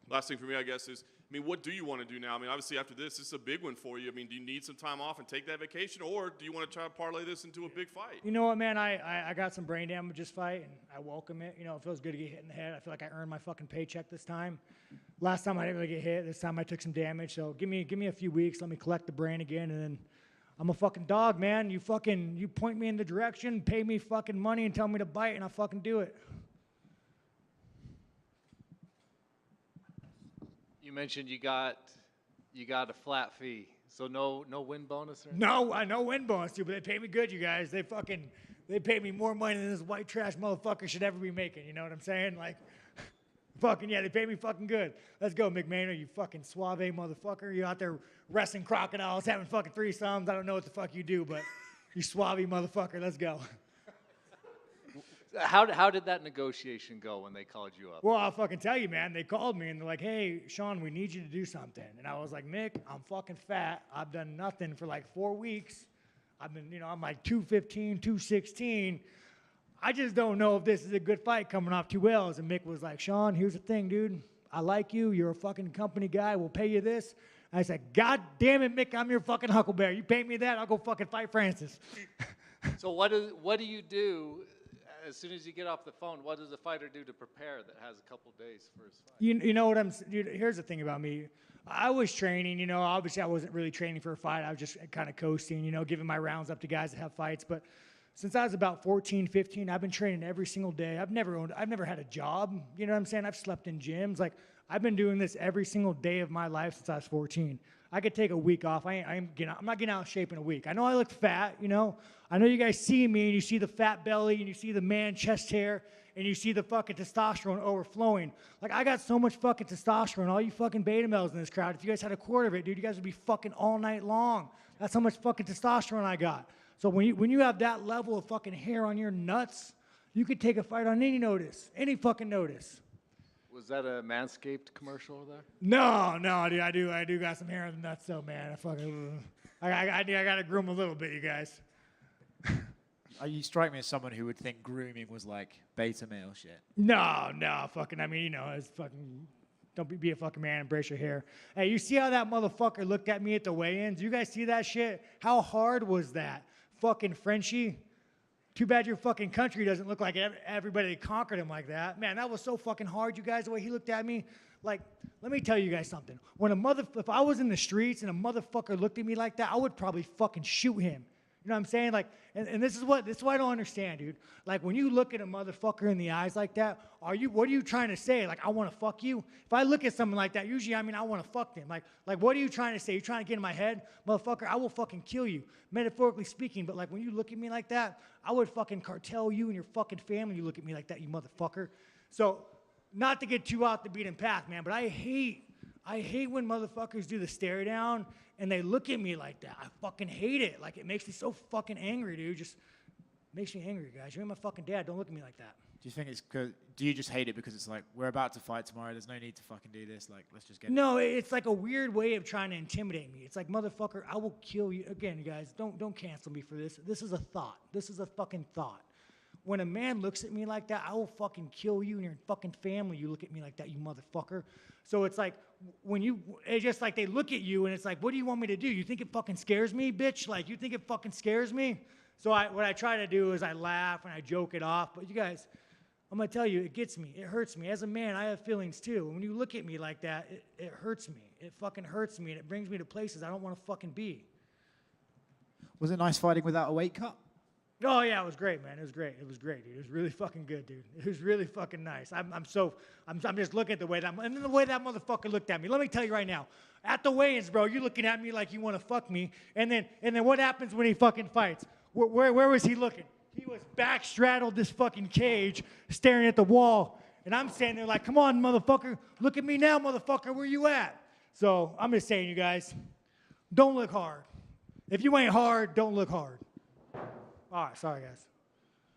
Last thing for me, I guess, is, I mean, what do you want to do now? I mean, obviously after this is a big one for you. I mean, do you need some time off and take that vacation, or do you want to try to parlay this into a big fight? You know what, man? I got some brain damage this fight, and I welcome it. You know, it feels good to get hit in the head. I feel like I earned my fucking paycheck this time. Last time I didn't really get hit. This time I took some damage. So give me a few weeks. Let me collect the brain again, and then I'm a fucking dog, man. You point me in the direction, pay me fucking money, and tell me to bite, and I'll fucking do it. You mentioned you got a flat fee, so no win bonus or anything? No, I no win bonus, dude, but they pay me good, you guys. They pay me more money than this white trash motherfucker should ever be making. You know what I'm saying? Like, fucking yeah, they pay me fucking good. Let's go, McMahon, you fucking suave motherfucker. You out there wrestling crocodiles, having fucking threesomes. I don't know what the fuck you do, but you suave motherfucker. Let's go. How did that negotiation go when they called you up? Well, I'll fucking tell you, man. They called me and they're like, hey, Sean, we need you to do something. And I was like, Mick, I'm fucking fat. I've done nothing for like 4 weeks. I've been, I'm like 215, 216. I just don't know if this is a good fight coming off 2 L's. And Mick was like, Sean, here's the thing, dude. I like you. You're a fucking company guy. We'll pay you this. I said, God damn it, Mick, I'm your fucking Huckleberry. You pay me that, I'll go fucking fight Francis. So what do you do? As soon as you get off the phone, what does a fighter do to prepare that has a couple days for his fight? You know what dude, here's the thing about me. I was training, obviously I wasn't really training for a fight. I was just kind of coasting, giving my rounds up to guys that have fights. But since I was about 14, 15, I've been training every single day. I've never had a job. You know what I'm saying? I've slept in gyms. Like, I've been doing this every single day of my life since I was 14. I could take a week off. I'm not getting out of shape in a week. I know I look fat, I know you guys see me and you see the fat belly and you see the man chest hair and you see the fucking testosterone overflowing. Like, I got so much fucking testosterone. All you fucking beta males in this crowd, if you guys had a quarter of it, dude, you guys would be fucking all night long. That's how much fucking testosterone I got. So when you have that level of fucking hair on your nuts, you could take a fight on any fucking notice. Was that a Manscaped commercial there? No, dude, I do got some hair on the nuts, though, man. I got to groom a little bit, you guys. You strike me as someone who would think grooming was like beta male shit. No, fucking, it's fucking, don't be a fucking man, embrace your hair. Hey, you see how that motherfucker looked at me at the weigh-ins? You guys see that shit? How hard was that? Fucking Frenchie. Too bad your fucking country doesn't look like everybody that conquered him like that. Man, that was so fucking hard, you guys, the way he looked at me. Like, let me tell you guys something. If I was in the streets and a motherfucker looked at me like that, I would probably fucking shoot him. You know what I'm saying? Like, and this is what I don't understand, dude. Like, when you look at a motherfucker in the eyes like that, what are you trying to say? Like, I want to fuck you? If I look at someone like that, usually I want to fuck them. Like, what are you trying to say? You trying to get in my head? Motherfucker, I will fucking kill you, metaphorically speaking. But like, when you look at me like that, I would fucking cartel you and your fucking family. You look at me like that, you motherfucker. So, not to get too out the beaten path, man, but I hate when motherfuckers do the stare down and they look at me like that. I fucking hate it. Like, it makes me so fucking angry, dude. Just makes me angry, guys. You ain't my fucking dad. Don't look at me like that. Do you think do you just hate it because it's like, we're about to fight tomorrow, there's no need to fucking do this, like, let's just get No, it's like a weird way of trying to intimidate me. It's like, motherfucker, I will kill you. Again, you guys, don't cancel me for this. This is a thought. This is a fucking thought. When a man looks at me like that, I will fucking kill you and your fucking family. You look at me like that, you motherfucker. So it's like, it's just like they look at you and it's like, what do you want me to do? You think it fucking scares me, bitch? Like, you think it fucking scares me? So what I try to do is I laugh and I joke it off. But you guys, I'm going to tell you, it gets me. It hurts me. As a man, I have feelings too. When you look at me like that, it hurts me. It fucking hurts me and it brings me to places I don't want to fucking be. Was it nice fighting without a weight cut? Oh, yeah, it was great, man. It was great, dude. It was really fucking good, dude. It was really fucking nice. I'm just looking at the way and then the way that motherfucker looked at me. Let me tell you right now. At the weigh-ins, bro, you're looking at me like you want to fuck me. And then what happens when he fucking fights? Where was he looking? He was back straddled this fucking cage, staring at the wall. And I'm standing there like, come on, motherfucker. Look at me now, motherfucker. Where you at? So I'm just saying, you guys, don't look hard. If you ain't hard, don't look hard. All right, sorry, guys.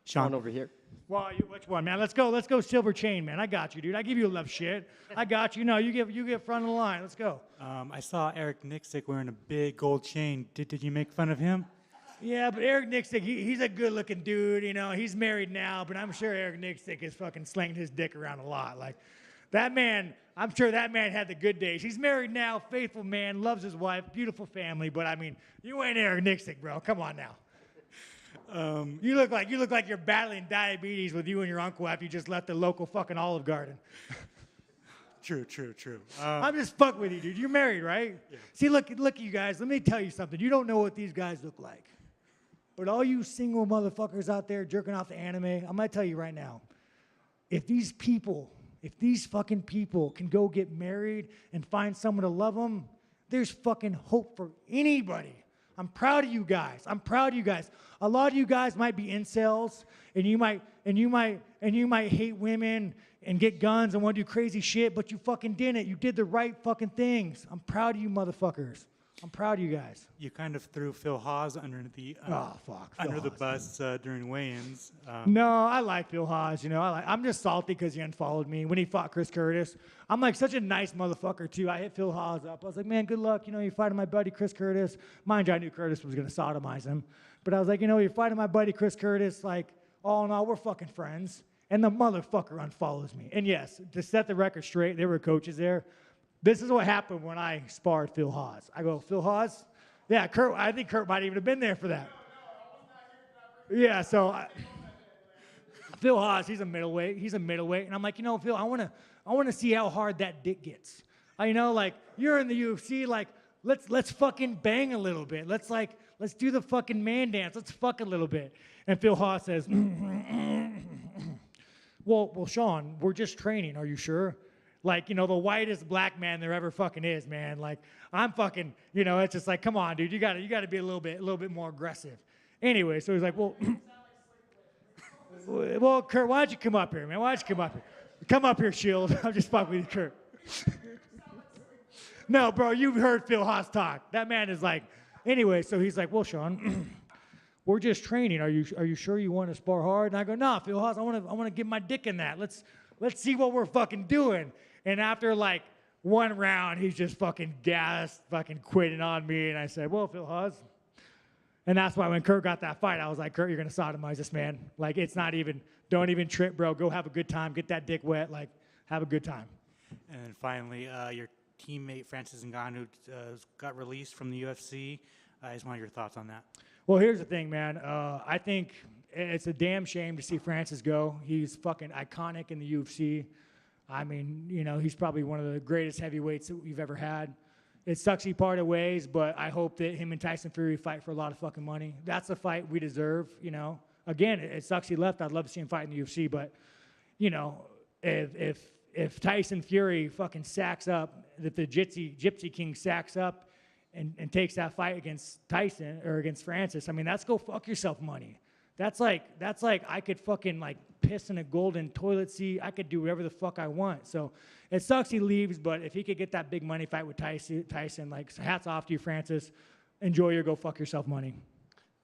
Sean over here. Well, which one, man? Let's go silver chain, man. I got you, dude. I give you enough shit. I got you. No, you get front of the line. Let's go. I saw Eric Nixick wearing a big gold chain. Did you make fun of him? Yeah, but Eric Nixick, he's a good-looking dude. You know, he's married now, but I'm sure Eric Nixick is fucking slinging his dick around a lot. Like, that man, I'm sure that man had the good days. He's married now, faithful man, loves his wife, beautiful family. But I mean, you ain't Eric Nixick, bro. Come on now. You look like you're battling diabetes with you and your uncle after you just left the local fucking Olive Garden. True. I'm just fucking with you, dude. You're married, right? Yeah. See, look, you guys. Let me tell you something. You don't know what these guys look like. But all you single motherfuckers out there jerking off the anime, I'm gonna tell you right now, if these fucking people can go get married and find someone to love them, there's fucking hope for anybody. I'm proud of you guys. A lot of you guys might be incels, and you might hate women and get guns and want to do crazy shit, but you fucking didn't. You did the right fucking things. I'm proud of you motherfuckers. I'm proud of you guys. You kind of threw Phil Haas under the bus during weigh-ins. No, I like Phil Haas. You know, I'm just salty because he unfollowed me when he fought Chris Curtis. I'm like such a nice motherfucker too. I hit Phil Haas up. I was like, man, good luck. You know, you're fighting my buddy Chris Curtis. Mind you, I knew Curtis was gonna sodomize him, but I was like, you know, you're fighting my buddy Chris Curtis. Like, all in all, we're fucking friends. And the motherfucker unfollows me. And yes, to set the record straight, there were coaches there. This is what happened when I sparred Phil Haas. I go, Phil Haas? Yeah, Kurt. I think Kurt might even have been there for that. Yeah, so Phil Haas, he's a middleweight, and I'm like, you know, Phil, I want to see how hard that dick gets. You know, like, you're in the UFC, like, let's fucking bang a little bit. Let's do the fucking man dance. Let's fuck a little bit. And Phil Haas says, well, Sean, we're just training. Are you sure? Like, you know, the whitest black man there ever fucking is, man. Like, I'm fucking, you know, it's just like, come on, dude, you gotta be a little bit more aggressive. Anyway, so he's like, well, Kurt, why don't you come up here, man? Why don't you come up here? Come up here, Shield. I'm just fucking with you, Kurt. No, bro, you've heard Phil Haas talk. That man is like, anyway, so he's like, well, Sean, we're just training. Are you sure you want to spar hard? And I go, nah, Phil Haas, I want to get my dick in that. Let's see what we're fucking doing. And after like one round, he's just fucking gassed, fucking quitting on me. And I said, well, Phil Haas. And that's why when Kurt got that fight, I was like, Kurt, you're going to sodomize this man. Like, it's not even, don't even trip, bro. Go have a good time. Get that dick wet. Like, have a good time. And then finally, your teammate Francis Ngannou got released from the UFC. I just want your thoughts on that. Well, here's the thing, man. I think it's a damn shame to see Francis go. He's fucking iconic in the UFC. I mean, you know, he's probably one of the greatest heavyweights that we've ever had. It sucks he parted ways, but I hope that him and Tyson Fury fight for a lot of fucking money. That's the fight we deserve, you know. Again, it sucks he left. I'd love to see him fight in the UFC, but, you know, if Tyson Fury fucking sacks up, if the Gypsy King sacks up and takes that fight against Tyson or against Francis, I mean, that's go fuck yourself money. That's like I could fucking like piss in a golden toilet seat. I could do whatever the fuck I want. So it sucks he leaves, but if he could get that big money fight with Tyson, like, hats off to you, Francis. Enjoy your go fuck yourself money.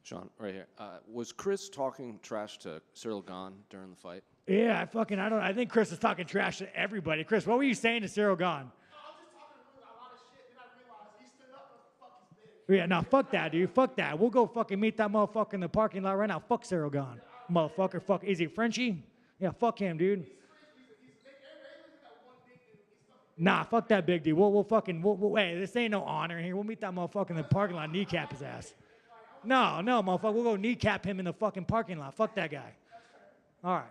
Sean, right here. Was Chris talking trash to Ciryl Gane during the fight? Yeah, I think Chris is talking trash to everybody. Chris, what were you saying to Ciryl Gane? Yeah, no, fuck that, dude. Fuck that. We'll go fucking meet that motherfucker in the parking lot right now. Fuck Ciryl Gane. Motherfucker, fuck. Is he Frenchie? Yeah, fuck him, dude. Nah, fuck that big dude. We'll hey, this ain't no honor here. We'll meet that motherfucker in the parking lot, kneecap his ass. No, motherfucker. We'll go kneecap him in the fucking parking lot. Fuck that guy. All right.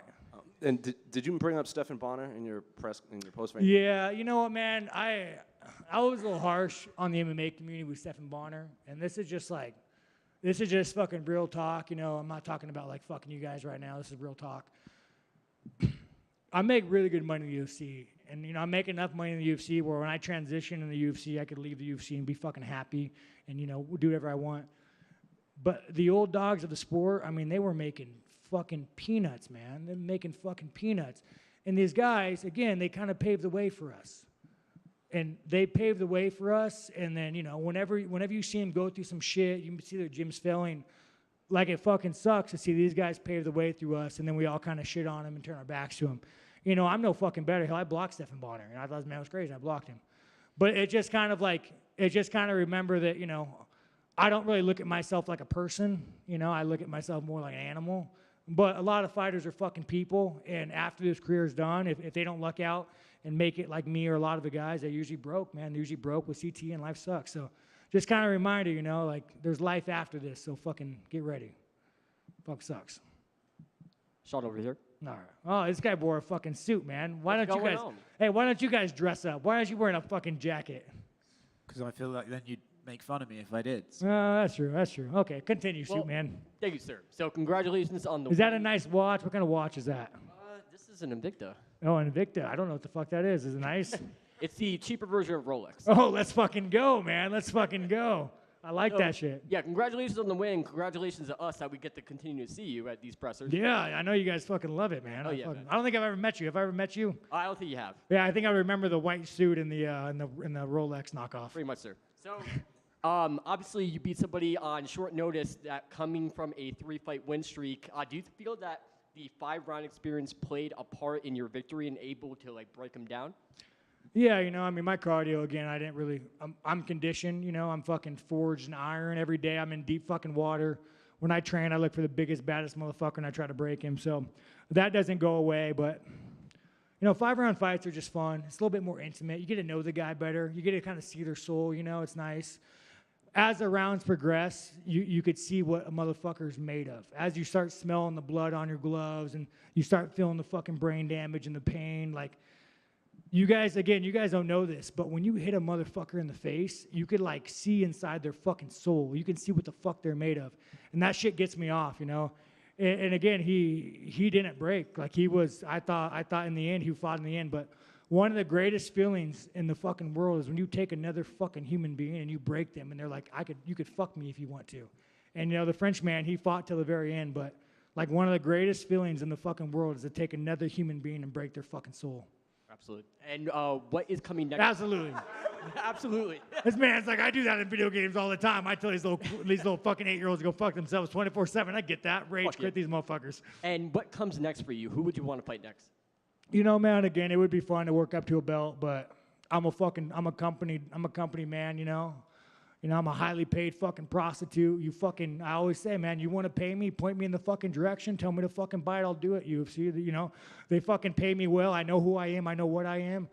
And did you bring up Stephan Bonner in your post-fight? Yeah, you know what, man? I was a little harsh on the MMA community with Stephan Bonner, and this is just fucking real talk. You know, I'm not talking about like fucking you guys right now. This is real talk. I make really good money in the UFC, and you know, I make enough money in the UFC where when I transition in the UFC, I could leave the UFC and be fucking happy, and you know, do whatever I want. But the old dogs of the sport, I mean, they were making fucking peanuts, man. They're making fucking peanuts. And these guys, again, they kind of paved the way for us. And they paved the way for us. And then, you know, whenever you see them go through some shit, you see their gyms failing, like it fucking sucks to see these guys pave the way through us, and then we all kind of shit on them and turn our backs to them. You know, I'm no fucking better. Hell, I blocked Stephen Bonner, and I thought this man was crazy. I blocked him. But it just kind of remember that, you know, I don't really look at myself like a person. You know, I look at myself more like an animal. But a lot of fighters are fucking people, and after this career is done, if they don't luck out and make it like me or a lot of the guys, they're usually broke, man. They're usually broke with CT, and life sucks. So just kind of a reminder, you know, like there's life after this, so fucking get ready. Fuck sucks. Sean over here. All right. Oh, this guy wore a fucking suit, man. Why What's don't you going guys? on? Hey, why don't you guys dress up? Why aren't you wearing a fucking jacket? Because I feel like then you'd make fun of me if I did. That's true. That's true. Okay, continue, Well, suit man. Thank you, sir. So congratulations on the Is that a win. nice watch? What kind of watch is that? This is an Invicta. Oh, an Invicta. I don't know what the fuck that is. Is it nice? It's the cheaper version of Rolex. Oh, let's fucking go, man. Let's fucking go. I like So, that shit. Yeah, congratulations on the win. Congratulations to us that we get to continue to see you at these pressers. Yeah, I know you guys fucking love it, man. Oh, yeah, man. I don't think I've ever met you. Have I ever met you? I don't think you have. Yeah, I think I remember the white suit and the Rolex knockoff. Pretty much, sir. So, obviously, you beat somebody on short notice that coming from a 3-fight win streak. Do you feel that the 5-round experience played a part in your victory and able to like break them down? Yeah, you know, I mean, my cardio, again, I didn't really, I'm conditioned, you know, I'm fucking forged in iron every day. I'm in deep fucking water. When I train, I look for the biggest, baddest motherfucker, and I try to break him. So that doesn't go away, but, you know, 5-round fights are just fun. It's a little bit more intimate. You get to know the guy better. You get to kind of see their soul, you know, it's nice. As the rounds progress, you could see what a motherfucker's made of. As you start smelling the blood on your gloves and you start feeling the fucking brain damage and the pain, like, you guys don't know this, but when you hit a motherfucker in the face, you could like see inside their fucking soul. You can see what the fuck they're made of. And that shit gets me off, you know? And again, he didn't break. Like I thought in the end, he fought in the end, but one of the greatest feelings in the fucking world is when you take another fucking human being and you break them and they're like, you could fuck me if you want to. And you know, the French man, he fought till the very end, but like one of the greatest feelings in the fucking world is to take another human being and break their fucking soul. Absolutely. And what is coming next? Absolutely. Absolutely. This man's like, I do that in video games all the time. I tell these little fucking 8-year-olds to go fuck themselves 24/7. I get that. Rage Fuck quit yeah. these motherfuckers. And what comes next for you? Who would you want to fight next? You know, man, again, it would be fun to work up to a belt, but I'm a company man, you know. You know, I'm a highly paid fucking prostitute. I always say, man, you want to pay me, point me in the fucking direction, tell me to fucking buy it, I'll do it, UFC. You know, they fucking pay me well. I know who I am. I know what I am.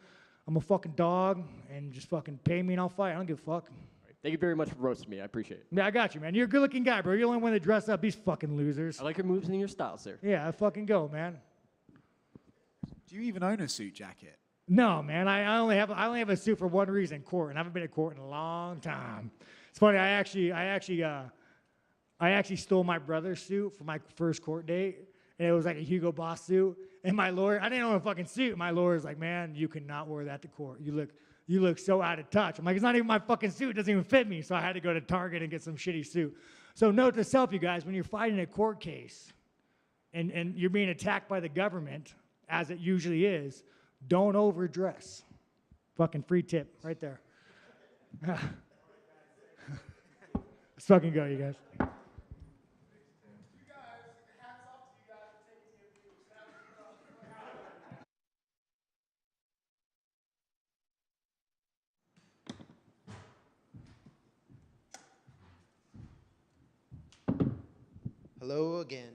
I'm a fucking dog, and just fucking pay me and I'll fight. I don't give a fuck. Thank you very much for roasting me. I appreciate it. Yeah, I got you, man. You're a good-looking guy, bro. You're the only one that dress up these fucking losers. I like your moves and your style, sir. Yeah, I fucking go, man. Do you even own a suit jacket? No, man. I only have a suit for one reason: court, and I haven't been at court in a long time. It's funny. I actually stole my brother's suit for my first court date, and it was like a Hugo Boss suit. And my lawyer, I didn't own a fucking suit. My lawyer's like, man, you cannot wear that to court. You look so out of touch. I'm like, it's not even my fucking suit. It doesn't even fit me. So I had to go to Target and get some shitty suit. So note to self, you guys, when you're fighting a court case, and you're being attacked by the government, as it usually is, don't overdress. Fucking free tip right there. Let's fucking go, you guys. Hello again.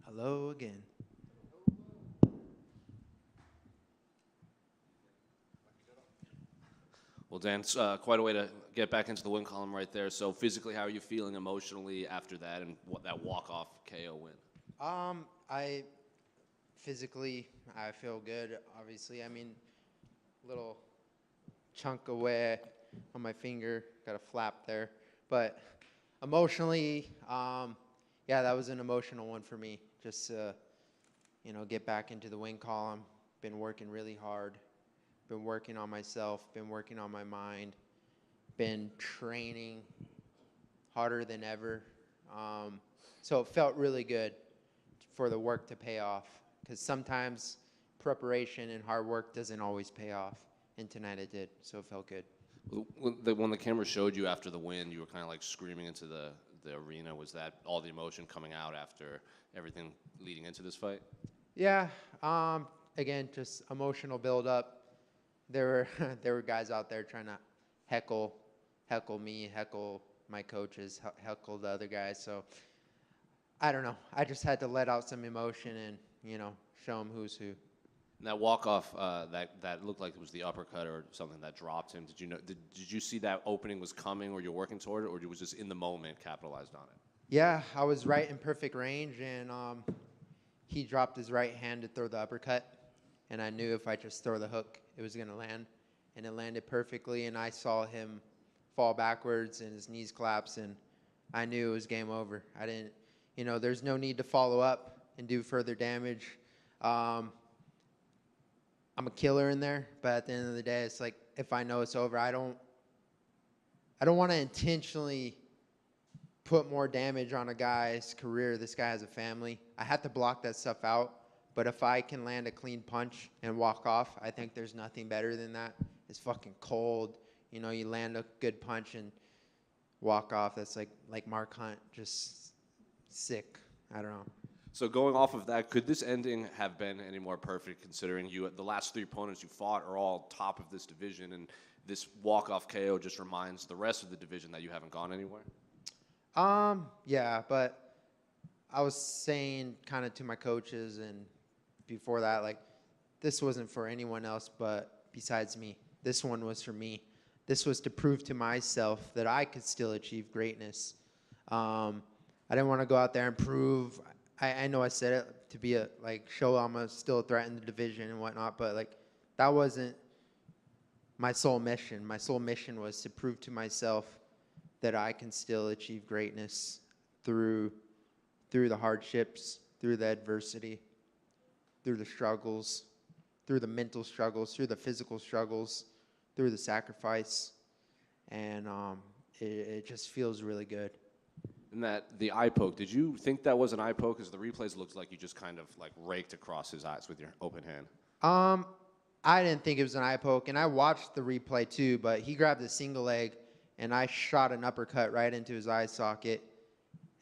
Hello again. Well, Dan, it's quite a way to get back into the win column right there. So physically, how are you feeling emotionally after that and that walk-off KO win? I feel good. Obviously, I mean, little chunk of wear on my finger, got a flap there. But emotionally, yeah, that was an emotional one for me. Just get back into the win column. Been working really hard. Been working on myself, been working on my mind, been training harder than ever. So it felt really good for the work to pay off. Because sometimes preparation and hard work doesn't always pay off. And tonight it did, so it felt good. When the camera showed you after the win, you were kind of like screaming into the arena. Was that all the emotion coming out after everything leading into this fight? Yeah. Again, just emotional build-up. There were guys out there trying to heckle me, heckle my coaches, heckle the other guys. So I don't know. I just had to let out some emotion and show them who's who. And that walk-off, that looked like it was the uppercut or something that dropped him. Did you see that opening was coming, or you're working toward it, or you was just in the moment capitalized on it? Yeah, I was right in perfect range, and he dropped his right hand to throw the uppercut, and I knew if I just throw the hook, it was going to land, and it landed perfectly, and I saw him fall backwards and his knees collapse, and I knew it was game over. I didn't, there's no need to follow up and do further damage. I'm a killer in there, but at the end of the day, it's like if I know it's over, I don't want to intentionally put more damage on a guy's career. This guy has a family. I have to block that stuff out, but if I can land a clean punch and walk off, I think there's nothing better than that. It's fucking cold. You land a good punch and walk off. That's like Mark Hunt, just sick. I don't know. So going off of that, could this ending have been any more perfect, considering the last 3 opponents you fought are all top of this division, and this walk-off KO just reminds the rest of the division that you haven't gone anywhere? Yeah, but I was saying kind of to my coaches and before that, like, this wasn't for anyone else but besides me. This one was for me. This was to prove to myself that I could still achieve greatness. I didn't want to go out there and prove. I know I said it to be show I'm still a threat in the division and whatnot, but that wasn't my sole mission. My sole mission was to prove to myself that I can still achieve greatness through the hardships, through the adversity, through the struggles, through the mental struggles, through the physical struggles, through the sacrifice, and it just feels really good. And the eye poke, did you think that was an eye poke? Because the replays looks like you just kind of raked across his eyes with your open hand. I didn't think it was an eye poke, and I watched the replay too, but he grabbed a single leg, and I shot an uppercut right into his eye socket.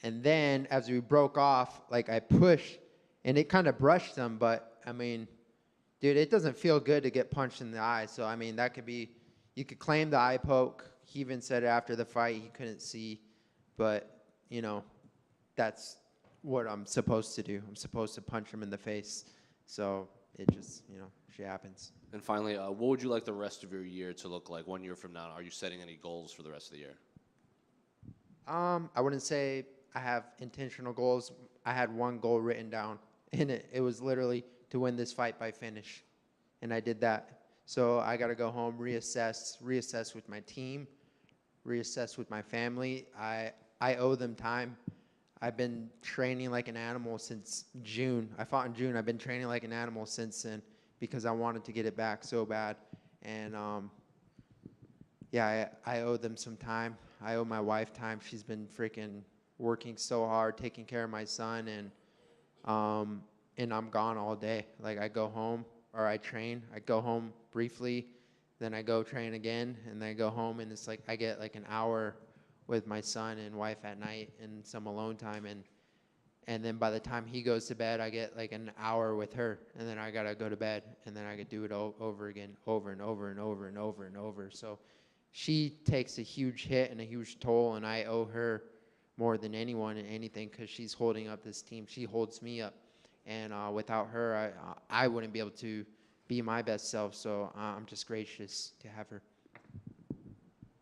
And then as we broke off, I pushed, and it kind of brushed him, but, dude, it doesn't feel good to get punched in the eye. So, that could be, you could claim the eye poke. He even said after the fight he couldn't see, but that's what I'm supposed to do. I'm supposed to punch him in the face. So it just, shit happens. And finally, what would you like the rest of your year to look like 1 year from now? Are you setting any goals for the rest of the year? I wouldn't say I have intentional goals. I had one goal written down, and it was literally to win this fight by finish. And I did that. So I got to go home, reassess with my team, reassess with my family. I owe them time. I've been training like an animal since June. I fought in June. I've been training like an animal since then because I wanted to get it back so bad. And, I owe them some time. I owe my wife time. She's been freaking working so hard, taking care of my son, and I'm gone all day. I go home or I train. I go home briefly, then I go train again, and then I go home, and it's I get an hour with my son and wife at night and some alone time, and then by the time he goes to bed, I get an hour with her, and then I gotta go to bed, and then I could do it over again, over and over and over and over and over. So she takes a huge hit and a huge toll, and I owe her more than anyone and anything because she's holding up this team. She holds me up, and without her, I wouldn't be able to be my best self. So I'm just gracious to have her.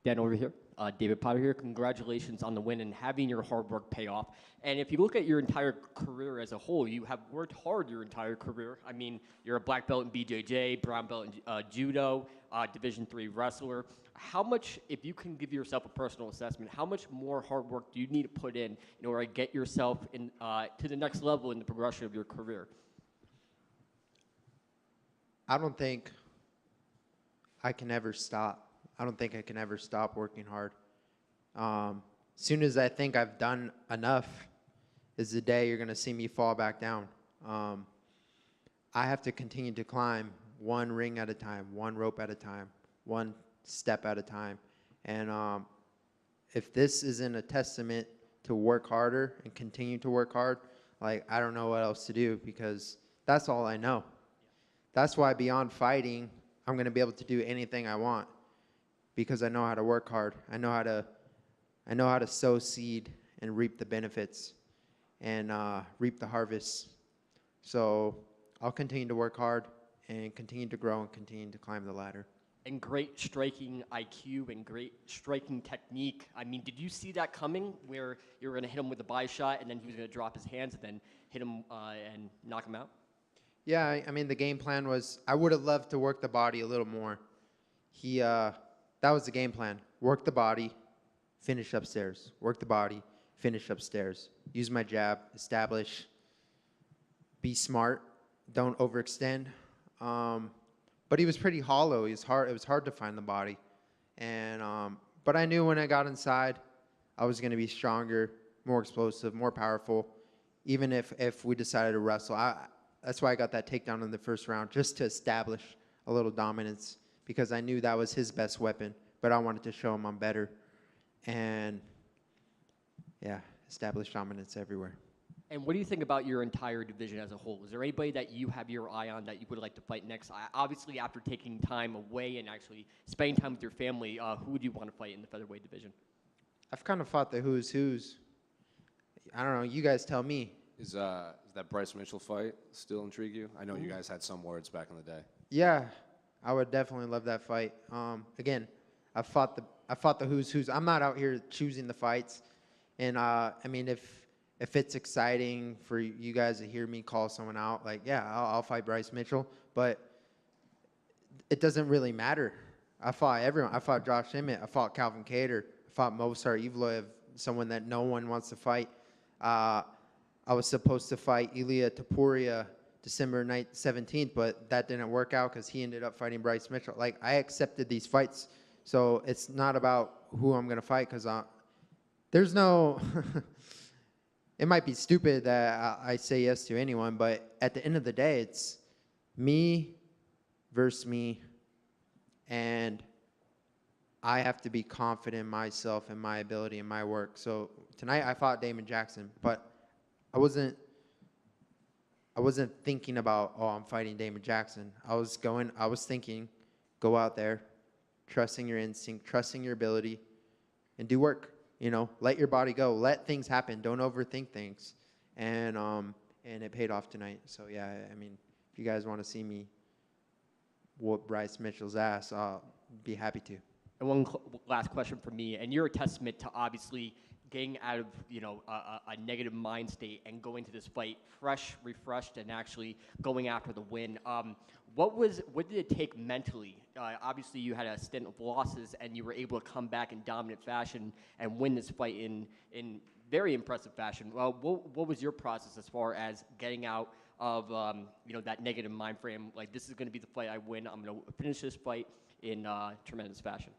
Dan over here. David Potter here. Congratulations on the win and having your hard work pay off. And if you look at your entire career as a whole, you have worked hard your entire career. You're a black belt in BJJ, brown belt in judo, Division III wrestler. How much, if you can give yourself a personal assessment, how much more hard work do you need to put in order to get yourself to the next level in the progression of your career? I don't think I can ever stop. I don't think I can ever stop working hard. Soon as I think I've done enough is the day you're going to see me fall back down. I have to continue to climb one ring at a time, one rope at a time, one step at a time. And if this isn't a testament to work harder and continue to work hard, like, I don't know what else to do, because that's all I know. That's why beyond fighting, I'm going to be able to do anything I want, because I know how to work hard. I know how to sow seed and reap the benefits and reap the harvest. So I'll continue to work hard and continue to grow and continue to climb the ladder. And great striking IQ and great striking technique. I mean, did you see that coming, where you were going to hit him with a body shot and then he was going to drop his hands and then hit him and knock him out? Yeah, I mean, the game plan was, I would have loved to work the body a little more. That was the game plan. Work the body, finish upstairs. Work the body, finish upstairs. Use my jab, establish, be smart, don't overextend. But he was pretty hollow. It was hard to find the body. And but I knew when I got inside, I was going to be stronger, more explosive, more powerful, even if we decided to wrestle. That's why I got that takedown in the first round, just to establish a little dominance, because I knew that was his best weapon, but I wanted to show him I'm better. And, yeah, establish dominance everywhere. And what do you think about your entire division as a whole? Is there anybody that you have your eye on that you would like to fight next? Obviously, after taking time away and actually spending time with your family, who would you want to fight in the featherweight division? I've kind of fought the who's who's. I don't know. You guys tell me. Is that Bryce Mitchell fight still intrigue you? I know you guys had some words back in the day. Yeah, I would definitely love that fight. Again, I fought the who's who's. I'm not out here choosing the fights, and I mean, if it's exciting for you guys to hear me call someone out, like, yeah, I'll fight Bryce Mitchell, but it doesn't really matter. I fought everyone. I fought Josh Emmett. I fought Calvin Kattar. I fought Movsar Evloev, someone that no one wants to fight. I was supposed to fight Ilia Topuria December 17th, but that didn't work out because he ended up fighting Bryce Mitchell. Like, I accepted these fights, so it's not about who I'm going to fight, because there's no it might be stupid that I say yes to anyone, but at the end of the day, it's me versus me, and I have to be confident in myself and my ability and my work. So tonight I fought Damon Jackson, but I wasn't thinking about, oh, I'm fighting Damon Jackson. I was thinking, go out there, trusting your instinct, trusting your ability, and do work. You know, let your body go. Let things happen. Don't overthink things. And it paid off tonight. So, yeah, I mean, if you guys want to see me whoop Bryce Mitchell's ass, I'll be happy to. And one last question for me, and you're a testament to obviously getting out of, you know, a negative mind state and going to this fight fresh, refreshed, and actually going after the win. What did it take mentally? Obviously, you had a stint of losses, and you were able to come back in dominant fashion and win this fight in very impressive fashion. Well, what was your process as far as getting out of that negative mind frame? Like, this is going to be the fight I win. I'm going to finish this fight in tremendous fashion.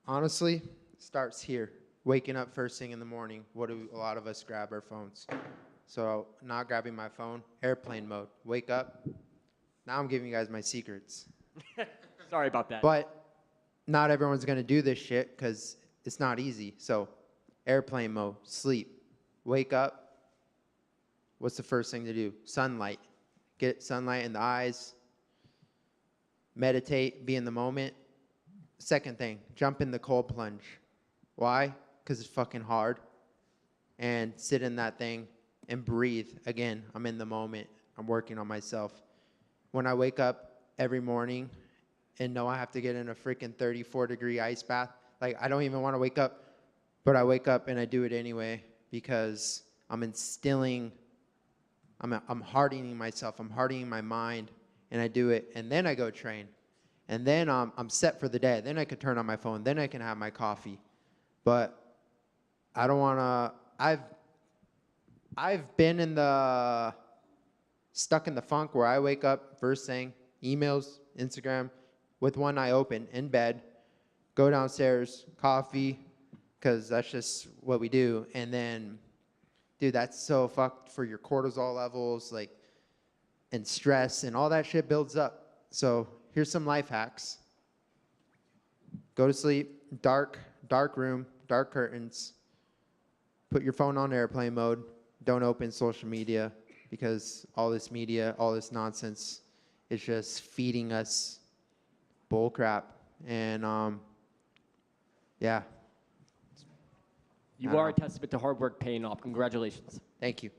Honestly, starts here. Waking up first thing in the morning. What do a lot of us grab our phones? So not grabbing my phone, airplane mode. Wake up. Now I'm giving you guys my secrets. Sorry about that. But not everyone's going to do this shit because it's not easy. So airplane mode, sleep. Wake up. What's the first thing to do? Sunlight. Get sunlight in the eyes. Meditate, be in the moment. Second thing, jump in the cold plunge. Why? Because it's fucking hard. And sit in that thing and breathe. Again, I'm in the moment. I'm working on myself. When I wake up every morning and know I have to get in a freaking 34-degree ice bath, like, I don't even want to wake up, but I wake up and I do it anyway because I'm instilling, I'm hardening myself, I'm hardening my mind, and I do it, and then I go train. And then I'm set for the day. Then I can turn on my phone. Then I can have my coffee. But I don't want to, I've been stuck in the funk where I wake up first thing, emails, Instagram, with one eye open, in bed, go downstairs, coffee, because that's just what we do. And then, dude, that's so fucked for your cortisol levels, like, and stress, and all that shit builds up. So here's some life hacks. Go to sleep, dark room, dark curtains. Put your phone on airplane mode. Don't open social media, because all this media, all this nonsense is just feeding us bull crap. And yeah. You are a testament to hard work paying off. Congratulations. Thank you.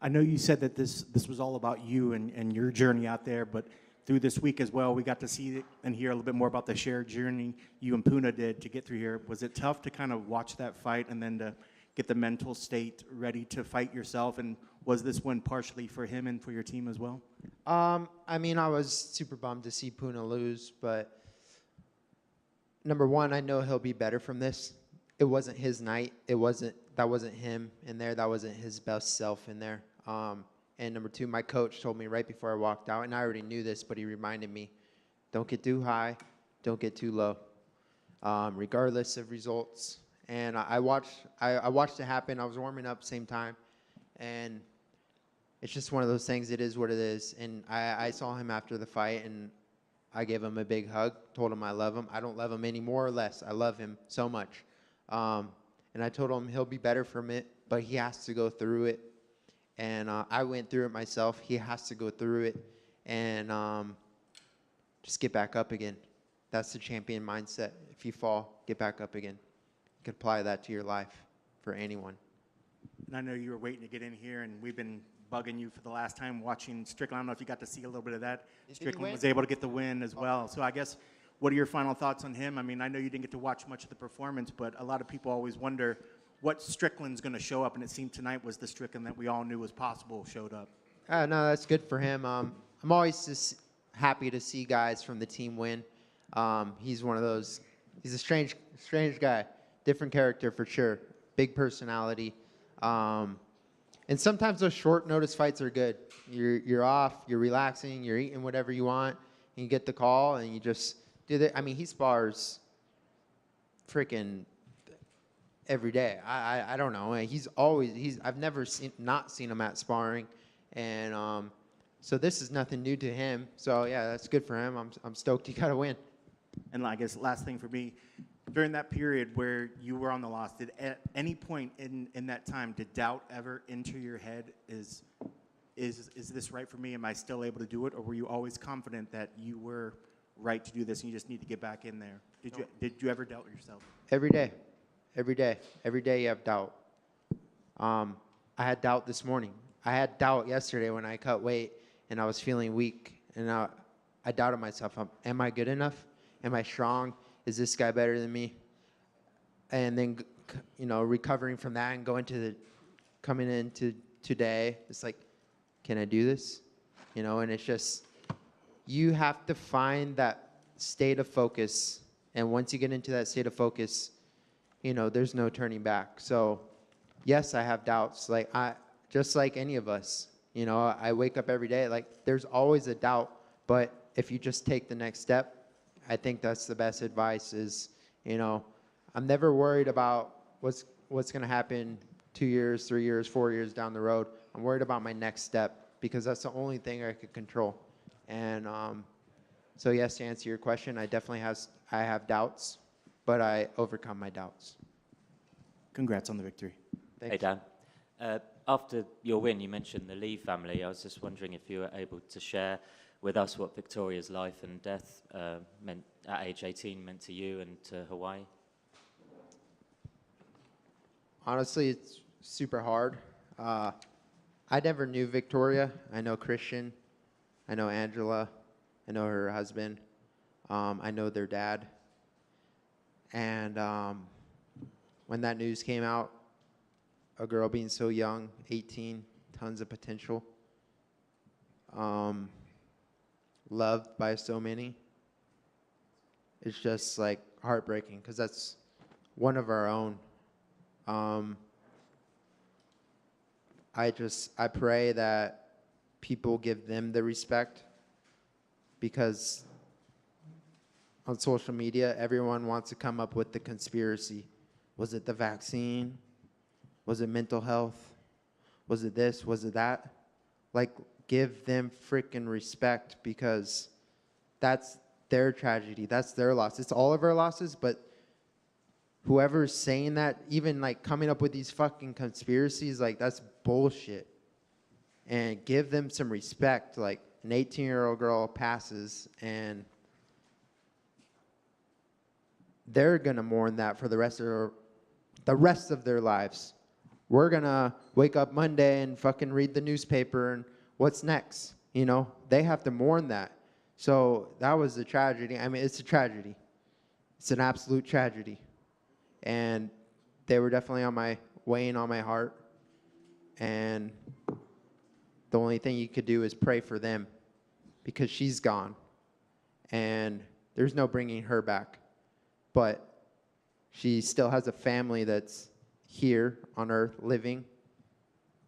I know you said that this was all about you and your journey out there, but through this week as well, we got to see and hear a little bit more about the shared journey you and Puna did to get through here. Was it tough to kind of watch that fight and then to get the mental state ready to fight yourself? And was this one partially for him and for your team as well? I mean, I was super bummed to see Puna lose, but number one, I know he'll be better from this. It wasn't his night. That wasn't him in there. That wasn't his best self in there. And number two, my coach told me right before I walked out, and I already knew this, but he reminded me, don't get too high, don't get too low, regardless of results. And I watched it happen. I was warming up same time, and it's just one of those things. It is what it is. And I saw him after the fight, and I gave him a big hug, told him I love him. I don't love him any more or less. I love him so much. And I told him he'll be better from it, but he has to go through it. And I went through it myself. He has to go through it and just get back up again. That's the champion mindset. If you fall, get back up again. You could apply that to your life for anyone. And I know you were waiting to get in here, and we've been bugging you for the last time watching Strickland. I don't know if you got to see a little bit of that. Strickland was able to get the win as well. So I guess, what are your final thoughts on him? I mean, I know you didn't get to watch much of the performance, but a lot of people always wonder what Strickland's going to show up, and it seemed tonight was the Strickland that we all knew was possible showed up. No, that's good for him. I'm always just happy to see guys from the team win. He's one of those. He's a strange guy, different character for sure, big personality. And sometimes those short notice fights are good. You're off, you're relaxing, you're eating whatever you want, and you get the call, and you just do that. I mean, he spars freaking every day. I don't know. I've never not seen him at sparring, and so this is nothing new to him. So yeah, that's good for him. I'm stoked he got a win. And I guess last thing for me, during that period where you were on the loss, did at any point in that time did doubt ever enter your head? Is this right for me? Am I still able to do it, or were you always confident that you were right to do this and you just need to get back in there? Did you ever doubt yourself? Every day you have doubt. I had doubt this morning. I had doubt yesterday when I cut weight and I was feeling weak, and I doubted myself. Am I good enough? Am I strong? Is this guy better than me? And then, recovering from that and coming into today, it's like, can I do this? And it's just, you have to find that state of focus. And once you get into that state of focus, there's no turning back. So, yes, I have doubts. Just like any of us, I wake up every day, there's always a doubt. But if you just take the next step, I think that's the best advice is, I'm never worried about what's going to happen 2 years, 3 years, 4 years down the road. I'm worried about my next step, because that's the only thing I could control. And so yes, to answer your question, I have doubts, but I overcome my doubts. Congrats on the victory. Hey, Dan. After your win, you mentioned the Lee family. I was just wondering if you were able to share with us what Victoria's life and death meant at age 18 meant to you and to Hawaii. Honestly, it's super hard. I never knew Victoria. I know Christian. I know Angela. I know her husband. I know their dad. And when that news came out, a girl being so young, 18, tons of potential, loved by so many, it's just heartbreaking, because that's one of our own. I pray that people give them the respect, because on social media, everyone wants to come up with the conspiracy Was it the vaccine? Was it mental health? Was it this? Was it that? Like, give them freaking respect, because that's their tragedy. That's their loss. It's all of our losses, but whoever's saying that, even like coming up with these fucking conspiracies, like, that's bullshit. And give them some respect. Like, an 18-year-old girl passes, and they're gonna mourn that for the rest of their lives. We're gonna wake up Monday and fucking read the newspaper, and what's next? You know, they have to mourn that. So that was a tragedy. I mean, it's a tragedy. It's an absolute tragedy. And they were definitely weighing on my heart. And the only thing you could do is pray for them, because she's gone. And there's no bringing her back. But she still has a family that's here on earth living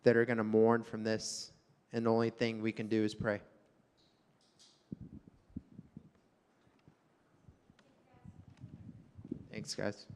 that are going to mourn from this. And the only thing we can do is pray. Thanks, guys.